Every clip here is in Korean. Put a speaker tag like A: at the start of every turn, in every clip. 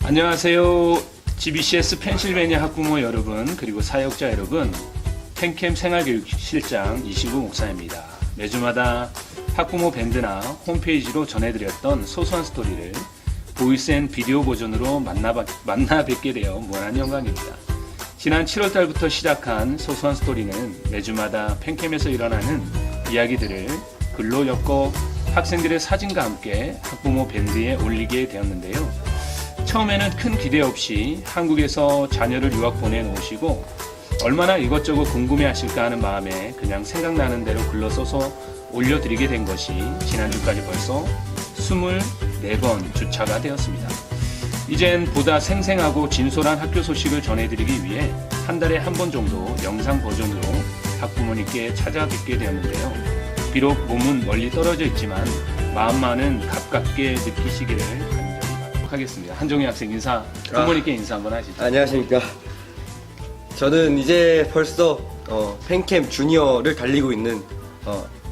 A: 안녕하세요. GBCS 펜실베니아 학부모 여러분, 그리고 사역자 여러분, 펜캠 생활교육실장 이시구 목사입니다. 매주마다 학부모 밴드나 홈페이지로 전해드렸던 소소한 스토리를 보이스 앤 비디오 버전으로 만나 뵙게 되어 무한한 영광입니다. 지난 7월달부터 시작한 소소한 스토리는 매주마다 펜캠에서 일어나는 이야기들을 글로 엮어 학생들의 사진과 함께 학부모 밴드에 올리게 되었는데요. 처음에는 큰 기대 없이 한국에서 자녀를 유학 보내놓으시고 얼마나 이것저것 궁금해하실까 하는 마음에 그냥 생각나는 대로 글러 써서 올려드리게 된 것이 지난주까지 벌써 24번 주차가 되었습니다. 이젠 보다 생생하고 진솔한 학교 소식을 전해드리기 위해 한 달에 한 번 정도 영상 버전으로 학부모님께 찾아뵙게 되었는데요. 비록 몸은 멀리 떨어져 있지만 마음만은 가깝게 느끼시기를 간절히 하겠습니다. 한종희 학생 인사, 부모님께 인사 한번 하시죠.
B: 안녕하십니까. 저는 이제 벌써 펜캠 주니어를 달리고 있는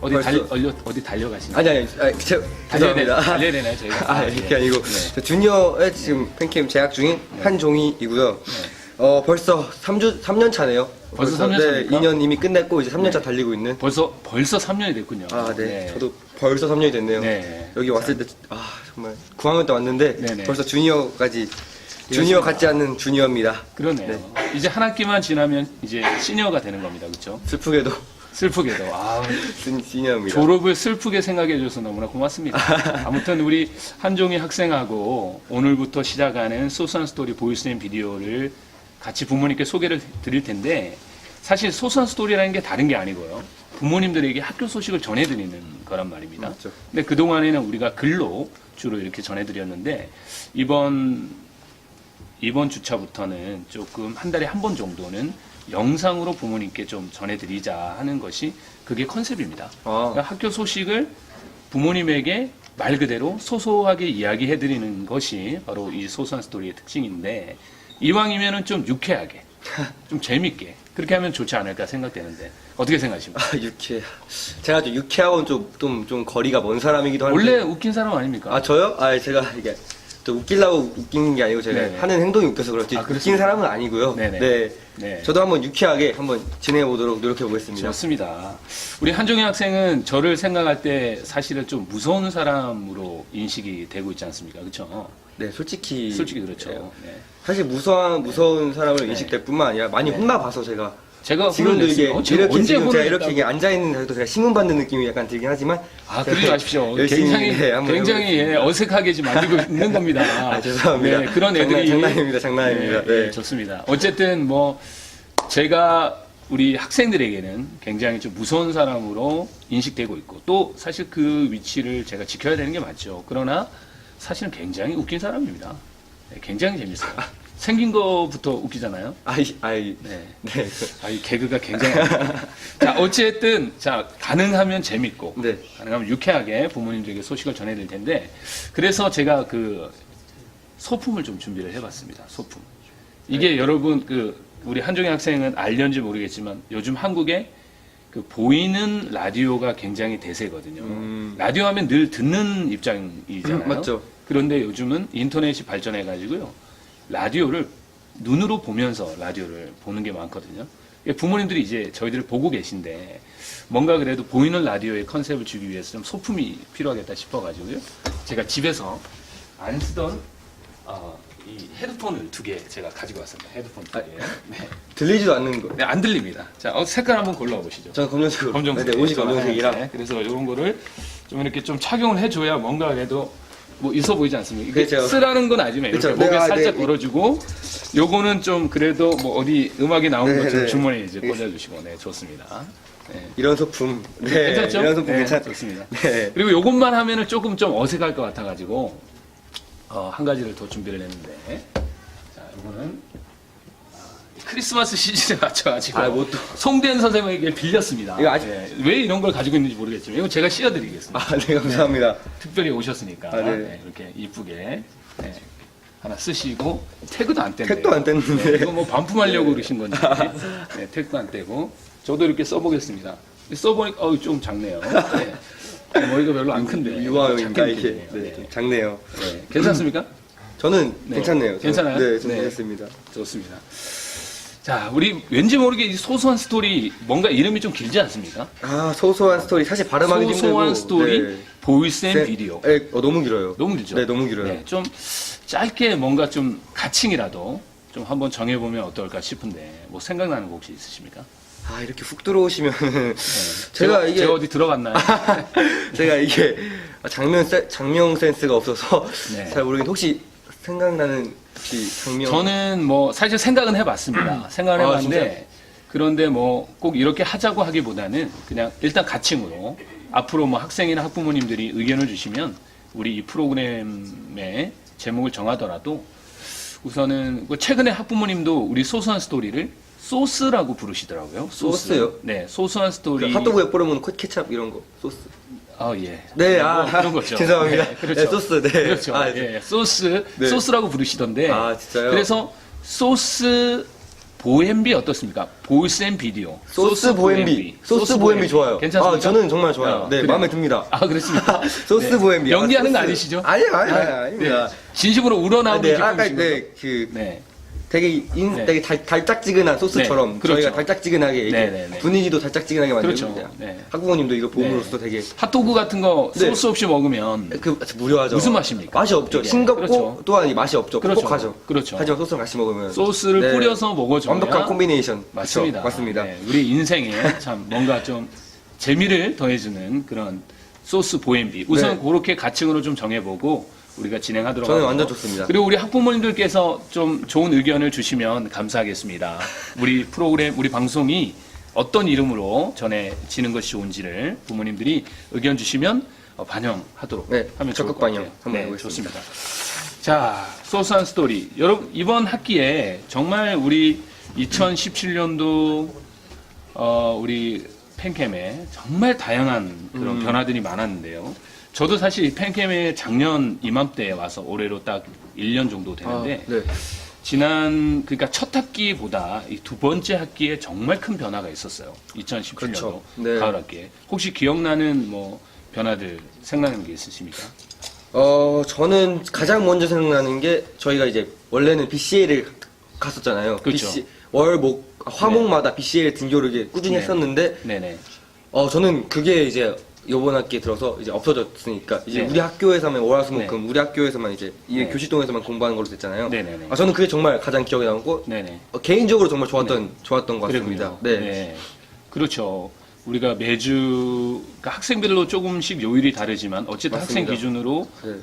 A: 어디 달려가시나요?
B: 아니 죄송합니다.
A: 달려야 되나요 저희가?
B: 이게 아니고 저 주니어에 지금 펜캠 재학 중인 한종희이고요. 벌써 3년 차네요.
A: 벌써 3년
B: 네,
A: 차입니까?
B: 2년 이미 끝냈고 이제 3년 차 달리고 있는.
A: 벌써 3년이 됐군요.
B: 네. 저도 벌써 3년이 됐네요.
A: 네.
B: 여기 왔을 때 정말 9학년 때 왔는데
A: 네네.
B: 벌써 주니어까지 주니어 같지 않은 주니어입니다.
A: 그러네요.
B: 네.
A: 이제 한 학기만 지나면 이제 시니어가 되는 겁니다. 그렇죠?
B: 슬프게도 시니어입니다.
A: 졸업을 슬프게 생각해줘서 너무나 고맙습니다. 아무튼 우리 한종희 학생하고 오늘부터 시작하는 소소한 스토리 보이스 앤 비디오를 같이 부모님께 소개를 드릴 텐데, 사실 소소한 스토리라는 게 다른 게 아니고요, 부모님들에게 학교 소식을 전해드리는 거란 말입니다.
B: 맞죠.
A: 근데 그동안에는 우리가 글로 주로 이렇게 전해드렸는데, 이번 주차부터는 조금 한 달에 한 번 정도는 영상으로 부모님께 좀 전해드리자 하는 것이 그게 컨셉입니다. 그러니까 학교 소식을 부모님에게 말 그대로 소소하게 이야기해드리는 것이 바로 이 소소한 스토리의 특징인데, 이왕이면은 좀 유쾌하게, 좀 재밌게 그렇게 하면 좋지 않을까 생각되는데 어떻게 생각하십니까?
B: 제가 좀 유쾌하고는 좀 거리가 먼 사람이기도 한데.
A: 원래 웃긴 사람 아닙니까?
B: 저요? 제가 이게 또 웃기려고 웃기는 게 아니고 제가
A: 네네.
B: 하는 행동이 웃겨서 그렇지 웃긴 사람은 아니고요.
A: 네네.
B: 네. 저도 한번 유쾌하게 한번 진행해 보도록 노력해 보겠습니다.
A: 좋습니다. 우리 한종희 학생은 저를 생각할 때 사실은 좀 무서운 사람으로 인식이 되고 있지 않습니까? 그렇죠?
B: 네, 솔직히
A: 그렇죠. 네.
B: 사실 무서운 사람으로
A: 네.
B: 인식될 뿐만 아니라 많이 혼나봐서 제가
A: 지금도
B: 지금도 이게 이렇게 지금 제가 이렇게
A: 혼냈다고?
B: 앉아 있는 자리도 제가 신문받는 느낌이 약간 들긴 하지만
A: 그러지 마십시오.
B: 열심히,
A: 굉장히 어색하게 지금 만들고 있는 겁니다.
B: 죄송합니다.
A: 네, 그런 애들이
B: 장난입니다. 네.
A: 좋습니다. 어쨌든 제가 우리 학생들에게는 굉장히 좀 무서운 사람으로 인식되고 있고, 또 사실 그 위치를 제가 지켜야 되는 게 맞죠. 그러나 사실은 굉장히 웃긴 사람입니다. 네, 굉장히 재밌어요. 생긴 거부터 웃기잖아요. 네. 이 개그가 굉장히. 자, 어쨌든, 가능하면 재밌고,
B: 네.
A: 가능하면 유쾌하게 부모님들에게 소식을 전해드릴 텐데, 그래서 제가 소품을 좀 준비를 해봤습니다. 소품. 이게 여러분, 우리 한종희 학생은 알렸는지 모르겠지만, 요즘 한국에 보이는 라디오가 굉장히 대세거든요. 라디오 하면 늘 듣는 입장이잖아요.
B: 맞죠.
A: 그런데 요즘은 인터넷이 발전해가지고요, 라디오를 눈으로 보면서 라디오를 보는 게 많거든요. 부모님들이 이제 저희들을 보고 계신데, 뭔가 그래도 보이는 라디오의 컨셉을 주기 위해서 좀 소품이 필요하겠다 싶어가지고요, 제가 집에서 안 쓰던 이 헤드폰을 2개 제가 가지고 왔습니다. 헤드폰 2개. 네.
B: 들리지도 않는 거.
A: 네, 안 들립니다. 자, 색깔 한번 골라보시죠.
B: 저는 검정색으로.
A: 검정색.
B: 네, 옷이 검정색이라.
A: 네, 그래서 이런 거를 좀 이렇게 좀 착용을 해줘야 뭔가 그래도 있어 보이지 않습니까? 이게
B: 그렇죠.
A: 쓰라는 건 아니지만 이렇게
B: 그렇죠.
A: 목에
B: 네,
A: 살짝
B: 네.
A: 걸어주고, 요거는 좀 그래도 어디 음악이 나오는
B: 네,
A: 것처럼
B: 네.
A: 주머니에 이제 꽂아주시고, 네, 좋습니다. 네.
B: 이런 소품. 네.
A: 괜찮죠?
B: 이런 소품
A: 네,
B: 괜찮죠.
A: 좋습니다.
B: 네.
A: 그리고 요것만 하면은 조금 좀 어색할 것 같아가지고, 한 가지를 더 준비를 했는데, 자, 요거는 크리스마스 시즌에 맞춰가지고 송대현 선생님에게 빌렸습니다.
B: 이거 아직
A: 왜 이런 걸 가지고 있는지 모르겠지만 이거 제가 씌워드리겠습니다.
B: 네, 감사합니다.
A: 특별히 오셨으니까
B: 네.
A: 이렇게 이쁘게 하나 쓰시고, 태그도 안 뗀대요.
B: 택도 안 뗐는데.
A: 이거 반품하려고 그러신 건지. 네, 태그도 안 떼고. 저도 이렇게 써보겠습니다. 써보니까 좀 작네요. 네. 머리가 별로 안 큰데.
B: 유아용인가
A: 작게
B: 이렇게.
A: 느껴지네요.
B: 좀 작네요.
A: 네. 괜찮습니까?
B: 저는
A: 네.
B: 괜찮네요. 저는,
A: 괜찮아요?
B: 네, 좀
A: 네.
B: 괜찮습니다.
A: 좋습니다. 자, 우리 왠지 모르게 이 소소한 스토리 뭔가 이름이 좀 길지 않습니까?
B: 아, 소소한 스토리 사실 발음하기 힘들고.
A: 소소한 스토리
B: 네.
A: 보이스 앤 비디오.
B: 네, 너무 길어요.
A: 너무 길죠?
B: 네, 너무 길어요.
A: 네, 좀 짧게 뭔가 좀 가칭이라도 좀 한번 정해보면 어떨까 싶은데 뭐 생각나는 거 혹시 있으십니까?
B: 아, 이렇게 훅 들어오시면
A: 네.
B: 제가
A: 어디 들어갔나요?
B: 제가 이게 장명 센스가 없어서
A: 네.
B: 잘 모르겠는데 혹시 생각나는 혹시 장면?
A: 저는 뭐 사실 생각은 해봤습니다. 생각을
B: 아,
A: 해봤는데 그런데 뭐 꼭 이렇게 하자고 하기보다는 그냥 일단 가칭으로 앞으로 뭐 학생이나 학부모님들이 의견을 주시면 우리 이 프로그램의 제목을 정하더라도 우선은 뭐 최근에 학부모님도 우리 소소한 스토리를 소스라고 부르시더라고요. 소스.
B: 소스요?
A: 네, 소소한 스토리.
B: 그 핫도그에 뿌려먹는 케찹 이런 거 소스.
A: 아, 예.
B: 네,
A: 뭐
B: 아,
A: 그런 거죠.
B: 죄송합니다.
A: 네, 그렇죠.
B: 네, 소스, 네.
A: 그렇죠.
B: 아,
A: 예, 소스,
B: 네.
A: 소스라고 부르시던데.
B: 아, 진짜요?
A: 그래서 소스 보엠비 어떻습니까? 보이스 앤 비디오.
B: 소스 보엠비. 소스 보엠비 좋아요.
A: 괜찮습니까?
B: 아, 저는 정말 좋아요. 네,
A: 그래요.
B: 마음에 듭니다.
A: 아, 그렇습니까?
B: 소스
A: 네.
B: 보엠비.
A: 연기하는 거
B: 소스.
A: 아니시죠?
B: 아니요, 아닙니다.
A: 네. 진심으로 우러나오는
B: 네,
A: 기쁨이시군요.
B: 아까 그
A: 네.
B: 되게
A: 네.
B: 되게 달짝지근한 소스처럼
A: 네, 그렇죠.
B: 저희가 달짝지근하게 이렇게
A: 네, 네, 네.
B: 분위기도 달짝지근하게 만들고
A: 그렇죠. 네.
B: 학부모님도 이거 보므로써
A: 네.
B: 되게
A: 핫도그 같은 거
B: 네.
A: 소스 없이 먹으면
B: 그 무료하죠.
A: 무슨 맛입니까?
B: 맛이 없죠.
A: 이게.
B: 싱겁고
A: 그렇죠.
B: 또한 이 맛이 없죠.
A: 그렇죠.
B: 퍽퍽하죠.
A: 그렇죠.
B: 하지만 소스랑 같이 먹으면
A: 소스를
B: 네.
A: 뿌려서 먹어주면
B: 완벽한 콤비네이션.
A: 맞습니다.
B: 그쵸? 맞습니다.
A: 네, 우리 인생에 참 뭔가 좀 재미를 더해주는 그런 소스 보엠비. 우선
B: 네.
A: 그렇게 가칭으로 좀 정해보고 우리가 진행하도록
B: 저는
A: 하고요.
B: 완전 좋습니다.
A: 그리고 우리 학부모님들께서 좀 좋은 의견을 주시면 감사하겠습니다. 우리 프로그램, 우리 방송이 어떤 이름으로 전해지는 것이 좋은지를 부모님들이 의견 주시면 반영하도록
B: 네,
A: 하면 좋을
B: 적극
A: 것
B: 반영
A: 같아요.
B: 한번
A: 네,
B: 해보겠습니다.
A: 좋습니다. 자, 소소한 스토리. 여러분, 이번 학기에 정말 우리 2017년도 우리 팬캠에 정말 다양한 그런 변화들이 많았는데요. 저도 사실 이 팬캠에 작년 이맘때에 와서 올해로 딱 1년 정도 되는데
B: 네.
A: 그러니까 첫 학기보다 이 두 번째 학기에 정말 큰 변화가 있었어요. 2017년도
B: 그렇죠. 네.
A: 가을 학기에. 혹시 기억나는 뭐 변화들 생각나는 게 있으십니까?
B: 저는 가장 먼저 생각나는 게 저희가 이제 원래는 BCA를 갔었잖아요.
A: 그렇죠.
B: 화목마다 BCA 등교를 이렇게 꾸준히
A: 네.
B: 했었는데
A: 네네.
B: 저는 그게 이제 이번 학기에 들어서 이제 없어졌으니까 이제
A: 네.
B: 우리 학교에서만 월화수목금
A: 네.
B: 우리 학교에서만 이제 이
A: 네.
B: 교실동에서만 공부하는 걸로 됐잖아요.
A: 네네네.
B: 저는 그게 정말 가장 기억에 남고
A: 네네.
B: 개인적으로 정말 좋았던 것 같습니다.
A: 그랬군요.
B: 네.
A: 그렇죠. 우리가 매주 그러니까 학생별로 조금씩 요일이 다르지만 어쨌든
B: 맞습니다.
A: 학생 기준으로
B: 네.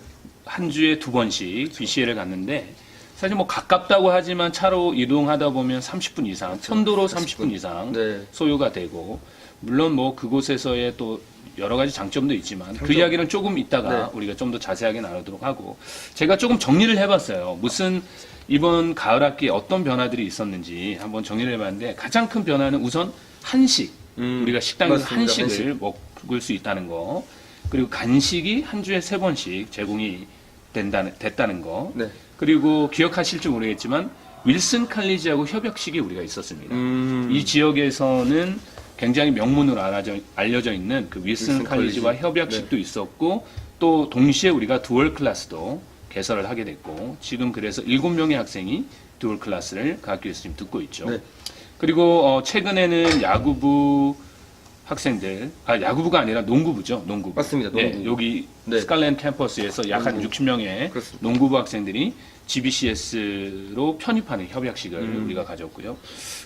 A: 한 주에 2번씩 BCA를 갔는데 사실 뭐 가깝다고 하지만 차로 이동하다 보면 30분 이상, 편도로 30분 이상
B: 네.
A: 소요가 되고 물론 뭐 그곳에서의 또 여러 가지 장점도 있지만 그 이야기는 조금 이따가
B: 네.
A: 우리가 좀 더 자세하게 나누도록 하고 제가 조금 정리를 해봤어요. 무슨 이번 가을 학기에 어떤 변화들이 있었는지 한번 정리를 해봤는데 가장 큰 변화는 우선 한식 우리가 식당에서
B: 맞습니다.
A: 한식을 먹을 수 있다는 거 그리고 간식이 한 주에 3번씩 제공이 됐다는 거
B: 네.
A: 그리고 기억하실지 모르겠지만 윌슨 칼리지하고 협약식이 우리가 있었습니다. 이 지역에서는 굉장히 명문으로 알려져 있는 그 윌슨 칼리지와
B: 칼리지.
A: 협약식도 있었고 또 동시에 우리가 듀얼 클래스도 개설을 하게 됐고 지금 그래서 7명의 학생이 듀얼 클래스를 그 학교에서 지금 듣고 있죠.
B: 네.
A: 그리고 최근에는 야구부 학생들, 야구부가 아니라 농구부죠. 농구부.
B: 맞습니다.
A: 네,
B: 농구.
A: 여기
B: 네.
A: 스칼렌 캠퍼스에서 약 한 60명의
B: 그렇습니다.
A: 농구부 학생들이 GBCS로 편입하는 협약식을 우리가 가졌고요.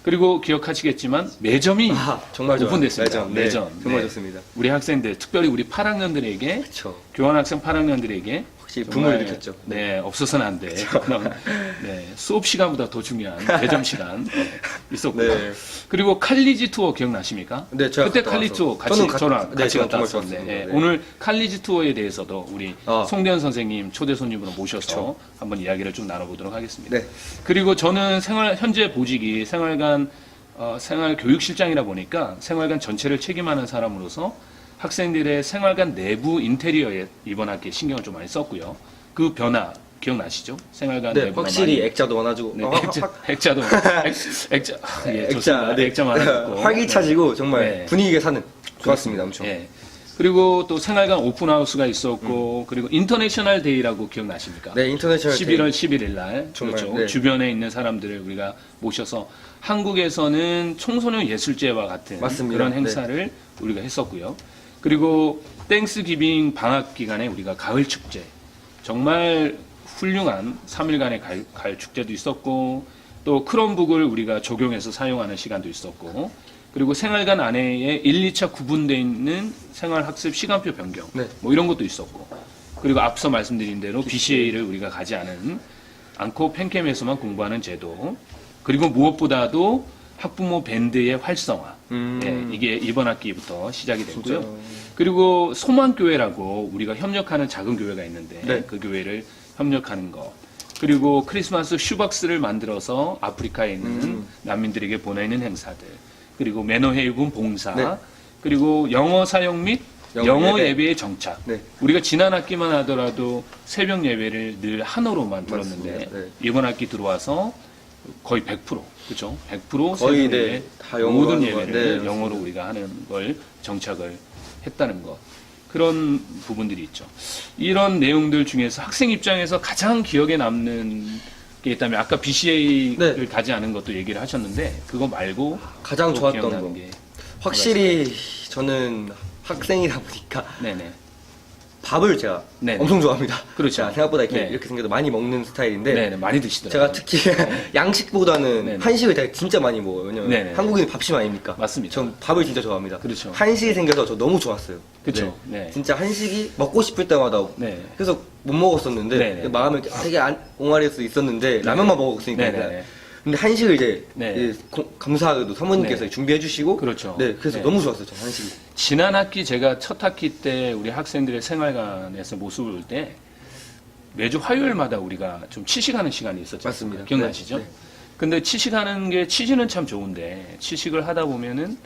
A: 그리고 기억하시겠지만 매점이
B: 정말 좋아요.
A: 오픈됐습니다.
B: 매점. 네, 정말 좋습니다.
A: 우리 학생들, 특별히 우리 8학년들에게
B: 그렇죠.
A: 교환학생 8학년들에게
B: 확실히
A: 정말,
B: 붐을 일으켰죠.
A: 네, 없어서는 안 돼. 그런 수업 시간보다 더 중요한 매점 시간 있었고요.
B: 네.
A: 그리고 칼리지 투어 기억나십니까?
B: 네, 제가
A: 그때
B: 갔다
A: 칼리지
B: 와서.
A: 투어 같이
B: 저는
A: 저랑
B: 네,
A: 같이
B: 제가
A: 갔다
B: 정말
A: 왔었는데
B: 좋았습니다. 네.
A: 오늘 칼리지 투어에 대해서도 우리 송대현 선생님 초대 손님으로 모셔서
B: 그쵸.
A: 한번 이야기를 좀 나눠보도록 하겠습니다.
B: 네.
A: 그리고 저는 현재 보직이 생활교육실장이라 보니까 생활관 전체를 책임하는 사람으로서 학생들의 생활관 내부 인테리어에 이번 학기에 신경을 좀 많이 썼고요. 그 변화 기억나시죠? 생활관
B: 네,
A: 내부가
B: 확실히
A: 많이
B: 액자도 많아지고
A: 네, 액자도 예, 좋습니다. 액자 많아졌고
B: 활기차지고 정말
A: 네.
B: 분위기가 사는 좋았습니다. 엄청.
A: 예. 그리고 또 생활관 오픈하우스가 있었고 그리고 인터내셔널 데이라고 기억나십니까?
B: 네, 인터내셔널
A: 11월 11일 날
B: 정말,
A: 그렇죠.
B: 네.
A: 주변에 있는 사람들을 우리가 모셔서 한국에서는 청소년 예술제와 같은
B: 맞습니다.
A: 그런 행사를 우리가 했었고요. 그리고 땡스기빙 방학 기간에 우리가 가을 축제 정말 훌륭한 3일간의 가을 축제도 있었고 또 크롬북을 우리가 적용해서 사용하는 시간도 있었고 그리고 생활관 안에 1, 2차 구분되어 있는 생활학습 시간표 변경
B: 네.
A: 뭐 이런 것도 있었고 그리고 앞서 말씀드린 대로 BCA를 우리가 가지 않고 팬캠에서만 공부하는 제도 그리고 무엇보다도 학부모 밴드의 활성화 예, 이게 이번 학기부터 시작이 됐고요.
B: 진짜.
A: 그리고 소망교회라고 우리가 협력하는 작은 교회가 있는데
B: 네.
A: 그 교회를 협력하는 거 그리고 크리스마스 슈박스를 만들어서 아프리카에 있는 난민들에게 보내는 행사들 그리고 매너회의군 봉사
B: 네.
A: 그리고 영어 사용 및 영어 예배의 정착
B: 네.
A: 우리가 지난 학기만 하더라도 새벽 예배를 늘 한어로만 들었는데
B: 맞습니다. 네.
A: 이번 학기 들어와서 거의 100% 그죠? 100%
B: 거의
A: 새벽
B: 네,
A: 예배
B: 다 영어로
A: 모든
B: 하는
A: 예배를
B: 거. 네,
A: 영어로
B: 맞습니다.
A: 우리가 하는 걸 정착을 했다는 것 그런 부분들이 있죠. 이런 내용들 중에서 학생 입장에서 가장 기억에 남는 게 있다면 아까 BCA를
B: 네.
A: 가지 않은 것도 얘기를 하셨는데 그거 말고
B: 가장
A: 또
B: 좋았던
A: 기억나는
B: 거.
A: 게
B: 확실히 저는 학생이다 보니까
A: 네네
B: 밥을 제가
A: 네네.
B: 엄청 좋아합니다.
A: 그렇죠.
B: 제가 생각보다
A: 네.
B: 이렇게 생겨도 많이 먹는 스타일인데
A: 네네 많이
B: 제가
A: 드시더라고요.
B: 특히 양식보다는
A: 네네.
B: 한식을 되게 진짜 많이 먹어요. 왜냐면
A: 네네.
B: 한국인 밥심 아닙니까?
A: 맞습니다.
B: 전 밥을 진짜 좋아합니다.
A: 그렇죠.
B: 한식이 생겨서 저 너무 좋았어요.
A: 그렇죠. 네.
B: 진짜 한식이 먹고 싶을 때마다
A: 네.
B: 계속 못 먹었었는데
A: 네네.
B: 마음이 되게 옹알이할 수 있었는데 라면만 먹었으니까
A: 네네네.
B: 근데 한식을 이제
A: 네.
B: 감사하게도 사모님께서
A: 네.
B: 준비해 주시고
A: 그렇죠.
B: 네, 그래서
A: 네.
B: 너무 좋았어요. 저 한식이.
A: 지난 학기 제가 첫 학기 때 우리 학생들의 생활관에서 모습을 볼 때 매주 화요일마다 우리가 좀 치식하는 시간이 있었죠.
B: 맞습니다.
A: 기억나시죠?
B: 네, 네.
A: 근데 치식하는 게 취지는 참 좋은데 치식을 하다 보면은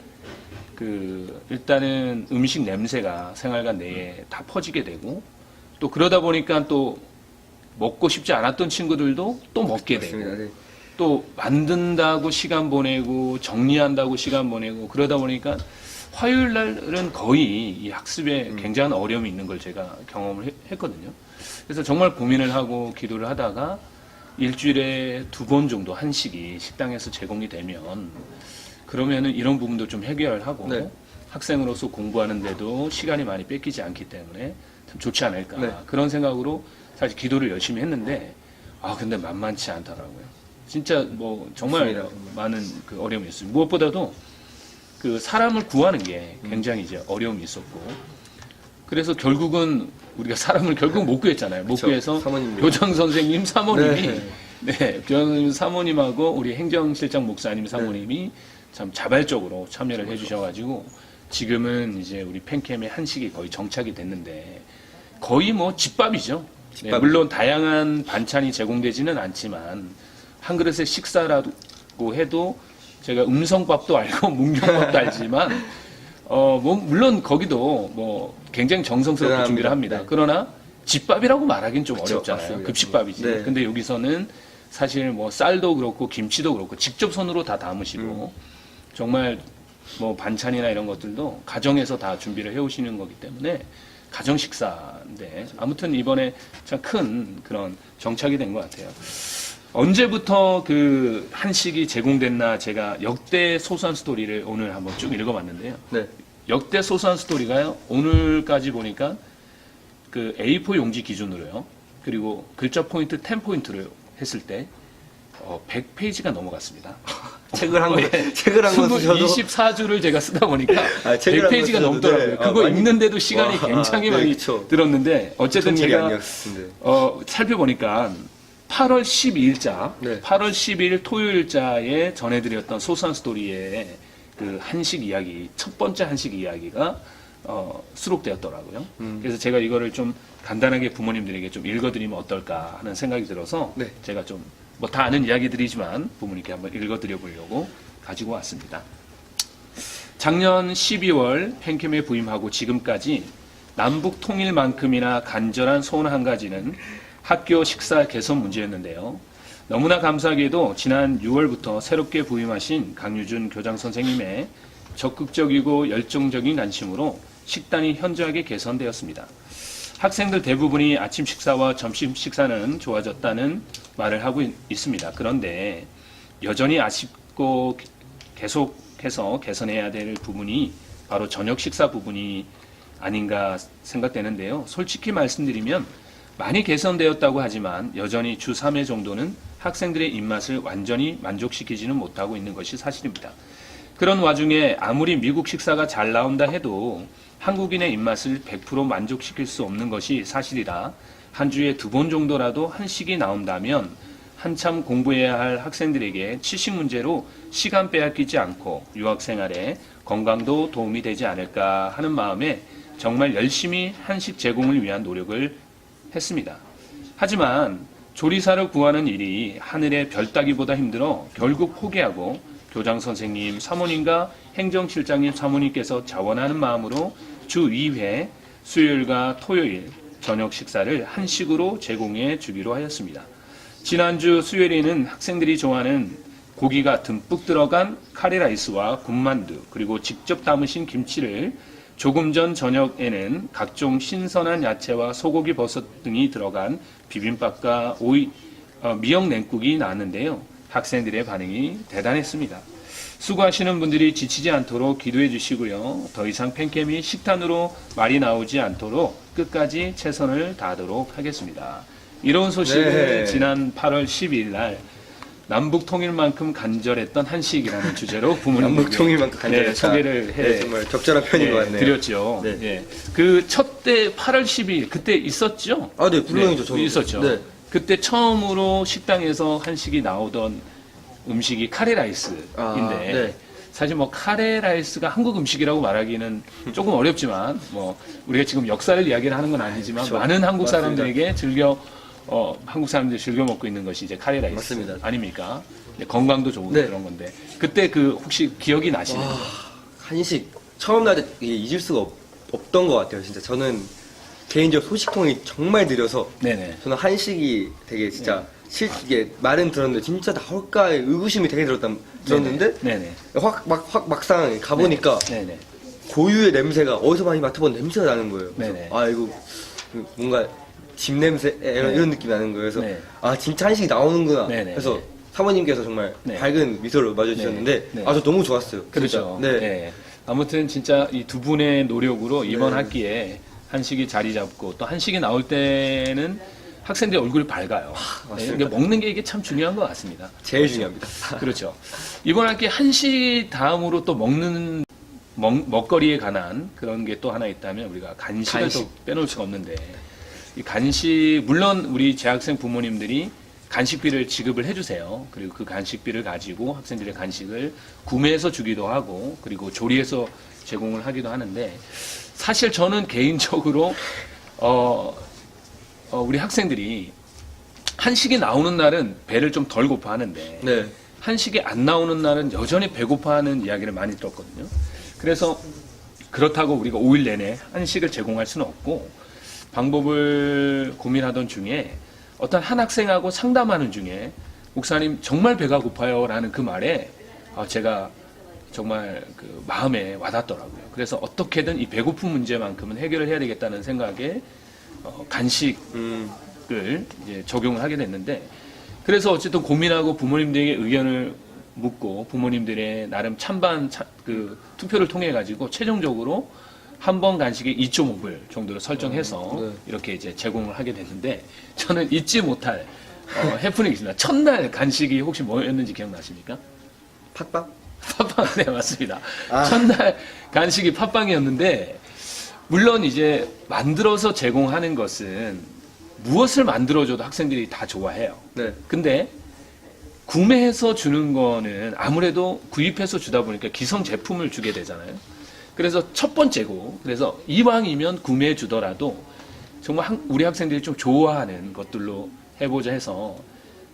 A: 일단은 음식 냄새가 생활관 내에 다 퍼지게 되고 또 그러다 보니까 또 먹고 싶지 않았던 친구들도 또 먹게 되고
B: 맞습니다. 네.
A: 또 만든다고 시간 보내고 정리한다고 시간 보내고 그러다 보니까 화요일 날은 거의 이 학습에 굉장한 어려움이 있는 걸 제가 경험을 했거든요. 그래서 정말 고민을 하고 기도를 하다가 일주일에 2번 정도 한식이 식당에서 제공이 되면 그러면은 이런 부분도 좀 해결하고
B: 네.
A: 학생으로서 공부하는데도 시간이 많이 뺏기지 않기 때문에 참 좋지 않을까
B: 네.
A: 그런 생각으로 사실 기도를 열심히 했는데 근데 만만치 않더라고요. 진짜 뭐 정말
B: 맞습니다, 정말.
A: 많은 그 어려움이 있어요. 무엇보다도 그 사람을 구하는 게 굉장히 이제 어려움이 있었고 그래서 결국은 우리가 사람을 결국 못 구했잖아요. 못
B: 그쵸.
A: 구해서
B: 사모님이.
A: 교장 선생님 사모님이
B: 네.
A: 교장 선생님 사모님하고 우리 행정실장 목사님 사모님이 참 자발적으로 참여를 해주셔가지고 지금은 이제 우리 팬캠의 한식이 거의 정착이 됐는데 거의 뭐 집밥이죠. 네,
B: 집밥이죠.
A: 물론 다양한 반찬이 제공되지는 않지만 한 그릇의 식사라고 해도 제가 음성밥도 알고 문경밥도 알지만 뭐 물론 거기도 뭐 굉장히 정성스럽게
B: 대단합니다.
A: 준비를 합니다.
B: 네.
A: 그러나 집밥이라고 말하기는 좀
B: 그쵸,
A: 어렵잖아요.
B: 맞습니다.
A: 급식밥이지.
B: 네.
A: 근데 여기서는 사실 뭐 쌀도 그렇고 김치도 그렇고 직접 손으로 다 담으시고 정말 뭐 반찬이나 이런 것들도 가정에서 다 준비를 해오시는 거기 때문에 가정 식사인데 아무튼 이번에 참 큰 그런 정착이 된 것 같아요. 언제부터 그 한식이 제공됐나 제가 역대 소소한 스토리를 오늘 한번 쭉 읽어봤는데요.
B: 네.
A: 역대 소소한 스토리가요. 오늘까지 보니까 그 A4 용지 기준으로요. 그리고 글자 포인트 10포인트를 했을 때 100페이지가 넘어갔습니다.
B: 책을 한 권, 책을 한 권 쓰셔도
A: 24주를 제가 쓰다 보니까
B: 책을 한
A: 100페이지가
B: 권 쓰셔도
A: 넘더라고요.
B: 네.
A: 그거
B: 많이-
A: 읽는데도 시간이
B: 와,
A: 굉장히
B: 네,
A: 많이
B: 그쵸.
A: 들었는데 어쨌든
B: 보통 일이
A: 제가
B: 아니었는데.
A: 살펴보니까 8월 12일자,
B: 네.
A: 8월 12일 토요일자에 전해드렸던 소소한 스토리의 그 한식 이야기, 첫 번째 한식 이야기가 수록되었더라고요. 그래서 제가 이거를 좀 간단하게 부모님들에게 좀 읽어드리면 어떨까 하는 생각이 들어서
B: 네.
A: 제가 좀 뭐 다 아는 이야기들이지만 부모님께 한번 읽어드려 보려고 가지고 왔습니다. 작년 12월 팬캠에 부임하고 지금까지 남북 통일만큼이나 간절한 소원 한 가지는 학교 식사 개선 문제였는데요. 너무나 감사하게도 지난 6월부터 새롭게 부임하신 강유준 교장 선생님의 적극적이고 열정적인 관심으로 식단이 현저하게 개선되었습니다. 학생들 대부분이 아침 식사와 점심 식사는 좋아졌다는 말을 하고 있습니다. 그런데 여전히 아쉽고 계속해서 개선해야 될 부분이 바로 저녁 식사 부분이 아닌가 생각되는데요. 솔직히 말씀드리면 많이 개선되었다고 하지만 여전히 주 3회 정도는 학생들의 입맛을 완전히 만족시키지는 못하고 있는 것이 사실입니다. 그런 와중에 아무리 미국 식사가 잘 나온다 해도 한국인의 입맛을 100% 만족시킬 수 없는 것이 사실이라 한 주에 2번 정도라도 한식이 나온다면 한참 공부해야 할 학생들에게 치식 문제로 시간 빼앗기지 않고 유학생활에 건강도 도움이 되지 않을까 하는 마음에 정말 열심히 한식 제공을 위한 노력을 했습니다. 하지만 조리사를 구하는 일이 하늘의 별 따기보다 힘들어 결국 포기하고 교장 선생님, 사모님과 행정실장님, 사모님께서 자원하는 마음으로 주 2회 수요일과 토요일 저녁 식사를 한식으로 제공해 주기로 하였습니다. 지난주 수요일에는 학생들이 좋아하는 고기가 듬뿍 들어간 카레라이스와 군만두 그리고 직접 담으신 김치를 조금 전 저녁에는 각종 신선한 야채와 소고기 버섯 등이 들어간 비빔밥과 미역 냉국이 나왔는데요. 학생들의 반응이 대단했습니다. 수고하시는 분들이 지치지 않도록 기도해 주시고요. 더 이상 팬캠이 식단으로 말이 나오지 않도록 끝까지 최선을 다하도록 하겠습니다. 이런 소식을
B: 네.
A: 지난 8월 12일 날 남북 통일만큼 간절했던 한식이라는 주제로 부모님께
B: 남북 통일만큼 간절했다.
A: 소개를 해
B: 네, 정말 적절한 표현인 것 같네요.
A: 드렸죠.
B: 네.
A: 예. 그 첫 때 8월 12일 그때 있었죠?
B: 아, 네, 분명히죠. 저는.
A: 있었죠.
B: 네.
A: 그때 처음으로 식당에서 한식이 나오던 음식이 카레라이스인데
B: 네.
A: 사실 뭐 카레라이스가 한국 음식이라고 말하기는 조금 어렵지만 뭐 우리가 지금 역사를 이야기를 하는 건 아니지만
B: 그렇죠.
A: 많은 한국
B: 맞습니다.
A: 사람들에게 한국 사람들이 즐겨 먹고 있는 것이 이제 카레라이스
B: 맞습니다.
A: 아닙니까? 건강도 좋은
B: 네.
A: 그런 건데 그때 그 혹시 기억이 나시나요?
B: 한식 처음 날 때 잊을 수가 없던 것 같아요. 진짜 저는 개인적으로 소식통이 정말 느려서
A: 네네.
B: 저는 한식이 되게 진짜 이게 말은 들었는데 진짜 나올까 의구심이 되게 들었는데
A: 네네.
B: 막상 가보니까
A: 네네.
B: 고유의 냄새가 어디서 많이 맡아본 냄새가 나는 거예요. 그래서
A: 네네.
B: 아 이거 뭔가 집 냄새 이런 느낌이 나는 거예요. 그래서
A: 네.
B: 아 진짜 한식이 나오는구나.
A: 네네.
B: 그래서 사모님께서 정말
A: 네.
B: 밝은 미소를 맞아주셨는데
A: 네.
B: 아 저 너무 좋았어요.
A: 그렇죠.
B: 진짜. 네.
A: 네. 아무튼 진짜 이 두 분의 노력으로 이번
B: 네.
A: 학기에 한식이 자리 잡고 또 한식이 나올 때는 학생들의 얼굴이 밝아요.
B: 맞습니다.
A: 그러니까 먹는 게 이게 참 중요한 것 같습니다.
B: 제일 중요합니다.
A: 그렇죠. 이번 학기 한식 다음으로 또 먹는 먹거리에 관한 그런 게 또 하나 있다면 우리가 간식을
B: 간식.
A: 또 빼놓을 수가 없는데 이 간식 물론 우리 재학생 부모님들이 간식비를 지급을 해주세요. 그리고 그 간식비를 가지고 학생들의 간식을 구매해서 주기도 하고 그리고 조리해서 제공을 하기도 하는데 사실 저는 개인적으로 우리 학생들이 한식이 나오는 날은 배를 좀 덜 고파하는데
B: 네.
A: 한식이 안 나오는 날은 여전히 배고파하는 이야기를 많이 들었거든요. 그래서 그렇다고 우리가 5일 내내 한식을 제공할 수는 없고 방법을 고민하던 중에 어떤 한 학생하고 상담하는 중에 목사님 정말 배가 고파요 라는 그 말에 제가 정말 그 마음에 와닿더라고요. 그래서 어떻게든 이 배고픈 문제만큼은 해결을 해야 되겠다는 생각에 간식을 이제 적용을 하게 됐는데 그래서 어쨌든 고민하고 부모님들에게 의견을 묻고 부모님들의 나름 찬반 투표를 통해 가지고 최종적으로 한 번 간식에 2.5불 정도로 설정해서
B: 네.
A: 이렇게 이제 제공을 하게 됐는데 저는 잊지 못할 해프닝이 있습니다. 첫날 간식이 혹시 뭐였는지 기억나십니까?
B: 팥빵?
A: 팥빵, 네, 맞습니다.
B: 아.
A: 첫날 간식이 팥빵이었는데, 물론 이제 만들어서 제공하는 것은 무엇을 만들어줘도 학생들이 다 좋아해요.
B: 네.
A: 근데 구매해서 주는 거는 아무래도 구입해서 주다 보니까 기성 제품을 주게 되잖아요. 그래서 첫 번째고, 그래서 이왕이면 구매해 주더라도 정말 우리 학생들이 좀 좋아하는 것들로 해보자 해서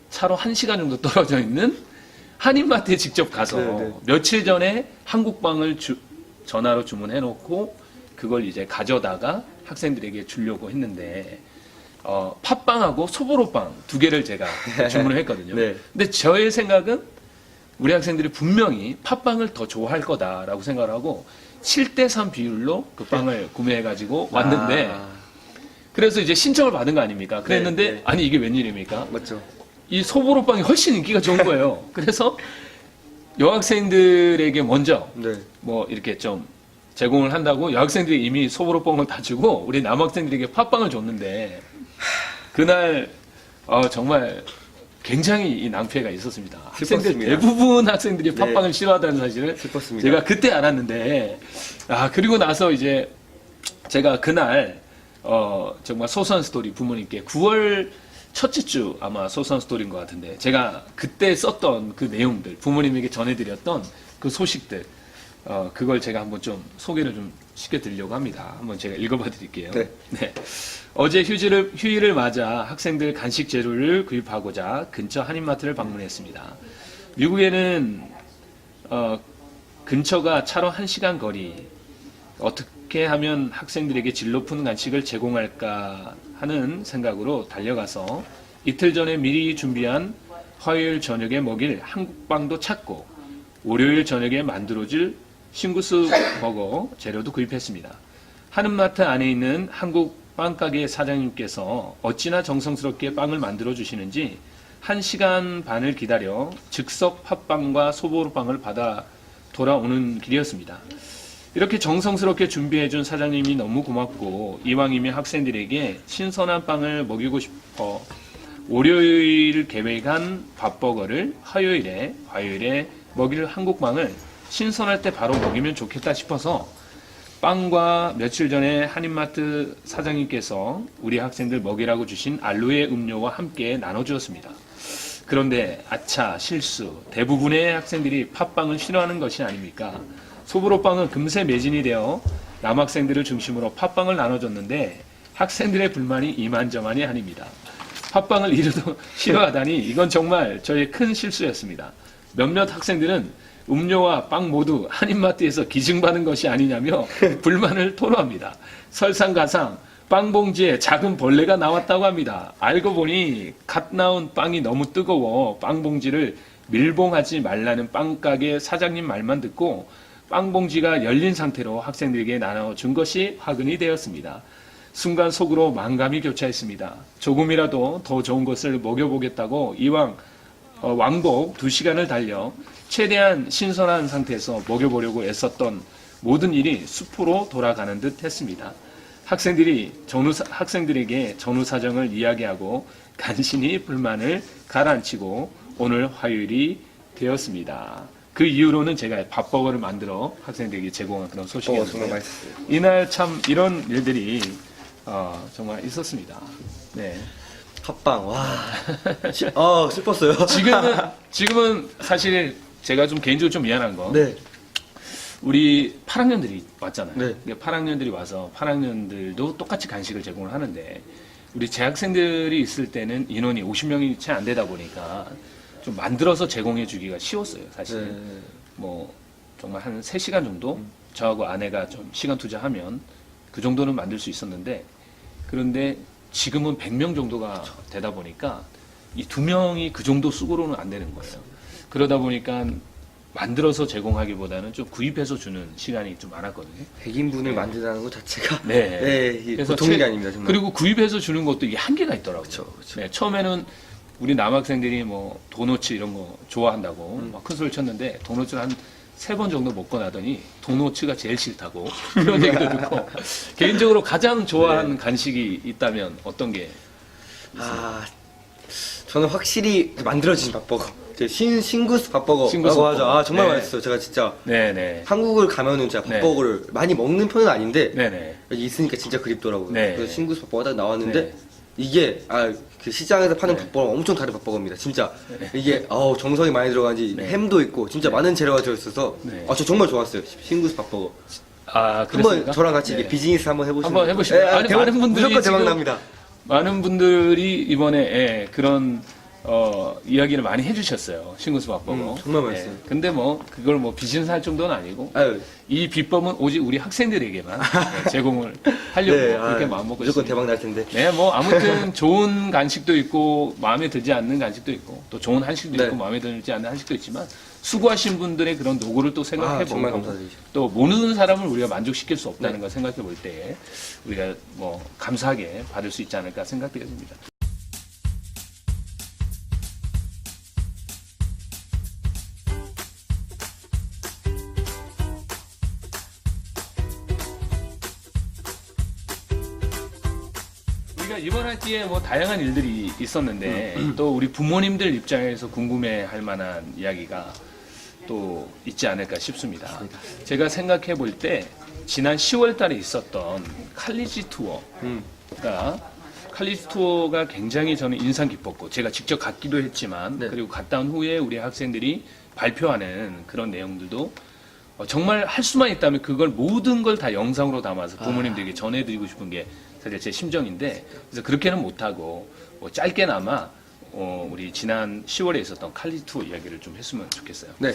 A: 차로 1시간 정도 떨어져 있는 한인마트에 직접 가서
B: 네네.
A: 며칠 전에 한국빵을 전화로 주문해놓고 그걸 이제 가져다가 학생들에게 주려고 했는데 팥빵하고 소보로빵 2개를 제가 주문을 했거든요.
B: 네.
A: 근데 저의 생각은 우리 학생들이 분명히 팥빵을 더 좋아할 거다라고 생각을 하고 7대3 비율로 그 빵을 구매해가지고 왔는데 그래서 이제 신청을 받은 거 아닙니까? 그랬는데
B: 네, 네.
A: 아니 이게 웬일입니까?
B: 맞죠.
A: 이 소보로 빵이 훨씬 인기가 좋은 거예요. 그래서 여학생들에게 먼저
B: 네.
A: 뭐 이렇게 좀 제공을 한다고 여학생들이 이미 소보로 빵을 다 주고 우리 남학생들에게 팥빵을 줬는데 그날 정말 굉장히 이 낭패가 있었습니다. 학생들
B: 슬펐습니다.
A: 대부분 학생들이
B: 네.
A: 팥빵을 싫어한다는 사실을
B: 슬펐습니다.
A: 제가 그때 알았는데 그리고 나서 이제 제가 그날 정말 소소한 스토리 부모님께 9월 첫째 주 아마 소소한 스토리인 것 같은데 제가 그때 썼던 그 내용들 부모님에게 전해드렸던 그 소식들 그걸 제가 한번 좀 소개를 좀 시켜드리려고 합니다. 한번 제가 읽어봐 드릴게요.
B: 네.
A: 어제 휴일을 맞아 학생들 간식 재료를 구입하고자 근처 한인마트를 방문했습니다. 미국에는 근처가 차로 1시간 거리 어떻게 하면 학생들에게 질 높은 간식을 제공할까 하는 생각으로 달려가서 이틀 전에 미리 준비한 화요일 저녁에 먹일 한국빵도 찾고 월요일 저녁에 만들어질 싱구스 버거 재료도 구입했습니다. 한인마트 안에 있는 한국 빵가게 사장님께서 어찌나 정성스럽게 빵을 만들어 주시는지 1시간 반을 기다려 즉석 팥빵과 소보루빵을 받아 돌아오는 길이었습니다. 이렇게 정성스럽게 준비해준 사장님이 너무 고맙고 이왕이면 학생들에게 신선한 빵을 먹이고 싶어 월요일 계획한 밥버거를 화요일에 먹일 한국빵을 신선할 때 바로 먹이면 좋겠다 싶어서 빵과 며칠 전에 한인마트 사장님께서 우리 학생들 먹이라고 주신 알로에 음료와 함께 나눠주었습니다. 그런데 아차 실수 대부분의 학생들이 팥빵을 싫어하는 것이 아닙니까? 소보로빵은 금세 매진이 되어 남학생들을 중심으로 팥빵을 나눠줬는데 학생들의 불만이 이만저만이 아닙니다. 팥빵을 이르도 싫어하다니 이건 정말 저의 큰 실수였습니다. 몇몇 학생들은 음료와 빵 모두 한인마트에서 기증받은 것이 아니냐며 불만을 토로합니다. 설상가상 빵 봉지에 작은 벌레가 나왔다고 합니다. 알고 보니 갓 나온 빵이 너무 뜨거워 빵 봉지를 밀봉하지 말라는 빵가게 사장님 말만 듣고 빵 봉지가 열린 상태로 학생들에게 나눠준 것이 화근이 되었습니다. 순간 속으로 만감이 교차했습니다. 조금이라도 더 좋은 것을 먹여보겠다고 이왕 왕복 2시간을 달려 최대한 신선한 상태에서 먹여보려고 애썼던 모든 일이 수포로 돌아가는 듯 했습니다. 학생들에게 전후 사정을 이야기하고 간신히 불만을 가라앉히고 오늘 화요일이 되었습니다. 그 이후로는 제가 밥버거를 만들어 학생들에게 제공한 그런
B: 정말
A: 소식이었는데
B: 맛있어요.
A: 이날 참 이런 일들이 정말 있었습니다. 네.
B: 팥빵 와. 슬펐어요.
A: 지금은 사실 제가 좀 개인적으로 좀 미안한 거.
B: 네.
A: 우리 8학년들이 왔잖아요.
B: 네.
A: 8학년들이 와서 8학년들도 똑같이 간식을 제공을 하는데 우리 재학생들이 있을 때는 인원이 50명이 채 안 되다 보니까 좀 만들어서 제공해 주기가 쉬웠어요, 사실.
B: 네.
A: 뭐 정말 한 3시간 정도 저하고 아내가 좀 시간 투자하면 그 정도는 만들 수 있었는데 그런데 지금은 100명 정도가 되다 보니까 이 2명이 그 정도 수고로는 안 되는 거예요. 그러다 보니까 만들어서 제공하기보다는 좀 구입해서 주는 시간이 좀 많았거든요.
B: 100인분을
A: 네.
B: 만든다는 것 자체가
A: 네.
B: 이게 보통 일이 아닙니다, 정말.
A: 그리고 구입해서 주는 것도 이게 한계가 있더라고요.
B: 그쵸.
A: 네, 처음에는 우리 남학생들이 뭐 도너츠 이런 거 좋아한다고 막 큰 소리 쳤는데 도너츠를 한 3번 정도 먹고 나더니 도너츠가 제일 싫다고 그런 얘기도 듣고 개인적으로 가장 좋아하는 간식이 있다면 어떤 게?
B: 저는 확실히 만들어진 밥버거. 싱구스 밥버거라고
A: 싱구스
B: 하죠.
A: 밥버거.
B: 정말
A: 네.
B: 맛있어요. 제가 진짜
A: 네네.
B: 한국을 가면은 제가
A: 네.
B: 밥버거를 많이 먹는 편은 아닌데
A: 네네.
B: 여기 있으니까 진짜 그립더라고요.
A: 네.
B: 그래서 싱구스 밥버거가 딱 나왔는데
A: 네.
B: 이게 그 시장에서 파는
A: 네.
B: 밥버거랑 엄청 다른 밥버거입니다. 진짜 이게 정성이 많이 들어간지
A: 네.
B: 햄도 있고 진짜 많은 재료가 들어있어서
A: 네.
B: 저 정말 좋았어요. 싱구스 밥버거.
A: 아,
B: 한번
A: 그랬습니까?
B: 저랑 같이
A: 네.
B: 이게 비즈니스 한번 해보시면
A: 한번 해보시면 아니, 많은 분들이
B: 무조건 대박
A: 지금
B: 납니다.
A: 많은 분들이 이번에 그런 이야기를 많이 해주셨어요. 신군수밥 보고.
B: 정말 맛있어요.
A: 근데 뭐 그걸 뭐 비즈니스 할 정도는 아니고
B: 아유,
A: 이 비법은 오직 우리 학생들에게만 제공을 하려고 그렇게 마음먹고
B: 무조건
A: 있습니다.
B: 대박 날 텐데.
A: 네, 뭐 아무튼 좋은 간식도 있고 마음에 들지 않는 간식도 있고 또 좋은 한식도
B: 네.
A: 있고 마음에 들지 않는 한식도 있지만 수고하신 분들의 그런 노고를 또
B: 정말
A: 생각해보고
B: 감사드리죠.
A: 또 모르는 사람을 우리가 만족시킬 수 없다는 걸 생각해 볼 때 우리가 뭐 감사하게 받을 수 있지 않을까 생각되어집니다. 우리가 이번 학기에 뭐 다양한 일들이 있었는데 또 우리 부모님들 입장에서 궁금해할 만한 이야기가 또 있지 않을까 싶습니다. 제가 생각해 볼 때 지난 10월 달에 있었던 칼리지 투어가 칼리지 투어가 굉장히 저는 인상 깊었고 제가 직접 갔기도 했지만
B: 네.
A: 그리고 갔다 온 후에 우리 학생들이 발표하는 그런 내용들도 정말 할 수만 있다면 그걸 모든 걸 다 영상으로 담아서 부모님들에게 전해드리고 싶은 게 사실 제 심정인데 그래서 그렇게는 못하고 뭐 짧게나마 우리 지난 10월에 있었던 칼리지 투어 이야기를 좀 했으면 좋겠어요.
B: 네.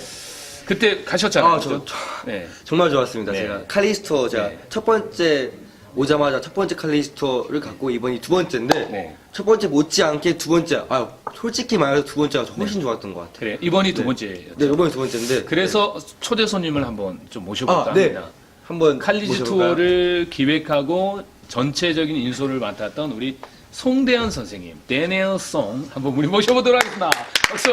A: 그때 가셨잖아요.
B: 아,
A: 그죠?
B: 저
A: 네.
B: 정말 좋았습니다.
A: 네.
B: 제가 칼리스토 제가
A: 네.
B: 첫 번째 오자마자 첫 번째 칼리스토를 갖고 이번이 두 번째인데
A: 네.
B: 첫 번째 못지않게 두 번째 솔직히 말해서 두 번째가 훨씬 좋았던 것 같아요.
A: 그래 이번이 두
B: 네.
A: 번째였죠.
B: 네, 이번이 두 번째인데
A: 그래서 초대 손님을 한번 좀 모셔볼까
B: 네.
A: 합니다.
B: 한번
A: 칼리지
B: 모셔볼까요?
A: 투어를 기획하고 전체적인 인솔을 맡았던 우리 송대현 선생님, 데니엘 송 한번 우리 모셔보도록 하겠습니다. 박수.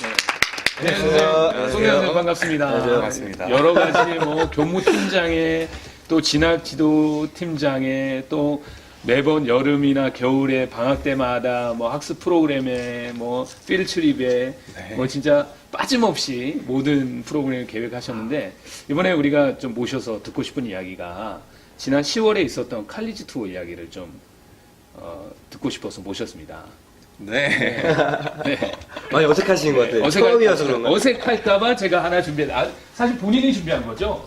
A: 네. 네,
B: 안녕하세요.
A: 송대현 선생님 반갑습니다.
B: 안녕하세요.
C: 반갑습니다.
A: 여러 가지 뭐 교무팀장에 또 진학지도 팀장에 또 매번 여름이나 겨울에 방학 때마다 뭐 학습 프로그램에 뭐 필드트립에
C: 네.
A: 뭐 진짜 빠짐없이 모든 프로그램을 계획하셨는데 이번에 우리가 좀 모셔서 듣고 싶은 이야기가 지난 10월에 있었던 칼리지 투어 이야기를 좀 듣고 싶어서 모셨습니다.
C: 네.
A: 네.
B: 많이 어색하신 것 같아요. 처음이어서 그런가요?
A: 어색할까봐 제가 하나 사실 본인이 준비한 거죠.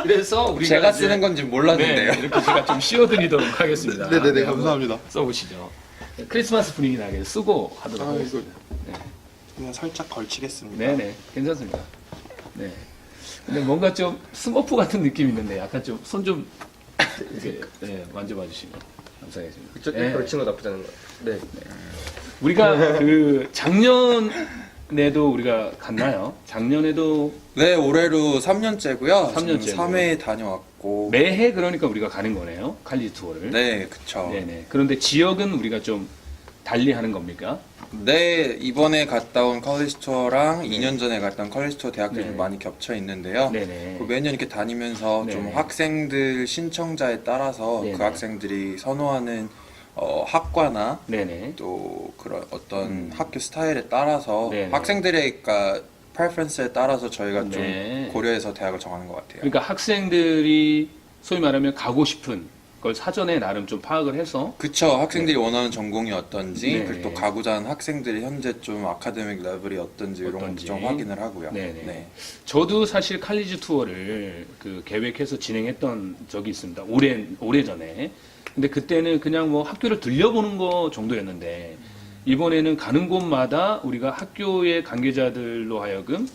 A: 그래서 우리가
C: 제가
A: 이제
C: 쓰는 건지 몰랐는데요.
A: 네, 이렇게 제가 좀 씌워드리도록 하겠습니다.
D: 네네네,
A: 한번
D: 감사합니다.
A: 써보시죠. 크리스마스 분위기 나게 쓰고 하도록
D: 아,
A: 하겠습니다.
D: 그냥 살짝 걸치겠습니다.
A: 네네, 괜찮습니다. 네. 근데 뭔가 좀 스머프 같은 느낌이 있는데 약간 좀 손 좀 이렇게 만져봐 주시면 감사하겠습니다.
B: 그쪽
A: 네.
B: 걸친 거 나쁘지 않은 것 같아요. 네.
A: 우리가 그 작년에도 우리가 갔나요? 작년에도
C: 네, 올해로 3년째고요.
A: 3년째고.
C: 3회 다녀왔고.
A: 매해 그러니까 우리가 가는 거네요. 칼리지 투어를.
C: 네, 그쵸.
A: 네네. 그런데 지역은 우리가 좀 달리 하는 겁니까?
C: 네, 이번에 갔다 온 컬리지 투어랑 2년 전에 갔다 온 컬리지 투어 대학들이
A: 네.
C: 좀 많이 겹쳐 있는데요.
A: 네네.
C: 그 매년 이렇게 다니면서
A: 네네.
C: 좀 학생들 신청자에 따라서
A: 네네.
C: 그 학생들이 선호하는 학과나
A: 네네.
C: 또 그런 어떤 학교 스타일에 따라서
A: 네네.
C: 학생들의 그러니까 프레퍼런스에 따라서 저희가
A: 네.
C: 좀 고려해서 대학을 정하는 것 같아요.
A: 그러니까 학생들이 소위 말하면 가고 싶은 걸 사전에 나름 좀 파악을 해서
C: 그쵸. 학생들이 원하는 전공이 어떤지,
A: 네.
C: 그리고 또 가고자 하는 학생들이 현재 좀 아카데믹 레벨이 어떤지 이런 것도
A: 어떤지.
C: 좀 확인을 하고요.
A: 네네. 저도 사실 칼리지 투어를 그 계획해서 진행했던 적이 있습니다. 오래 전에. 근데 그때는 그냥 뭐 학교를 들려보는 거 정도였는데 이번에는 가는 곳마다 우리가 학교의 관계자들로 하여금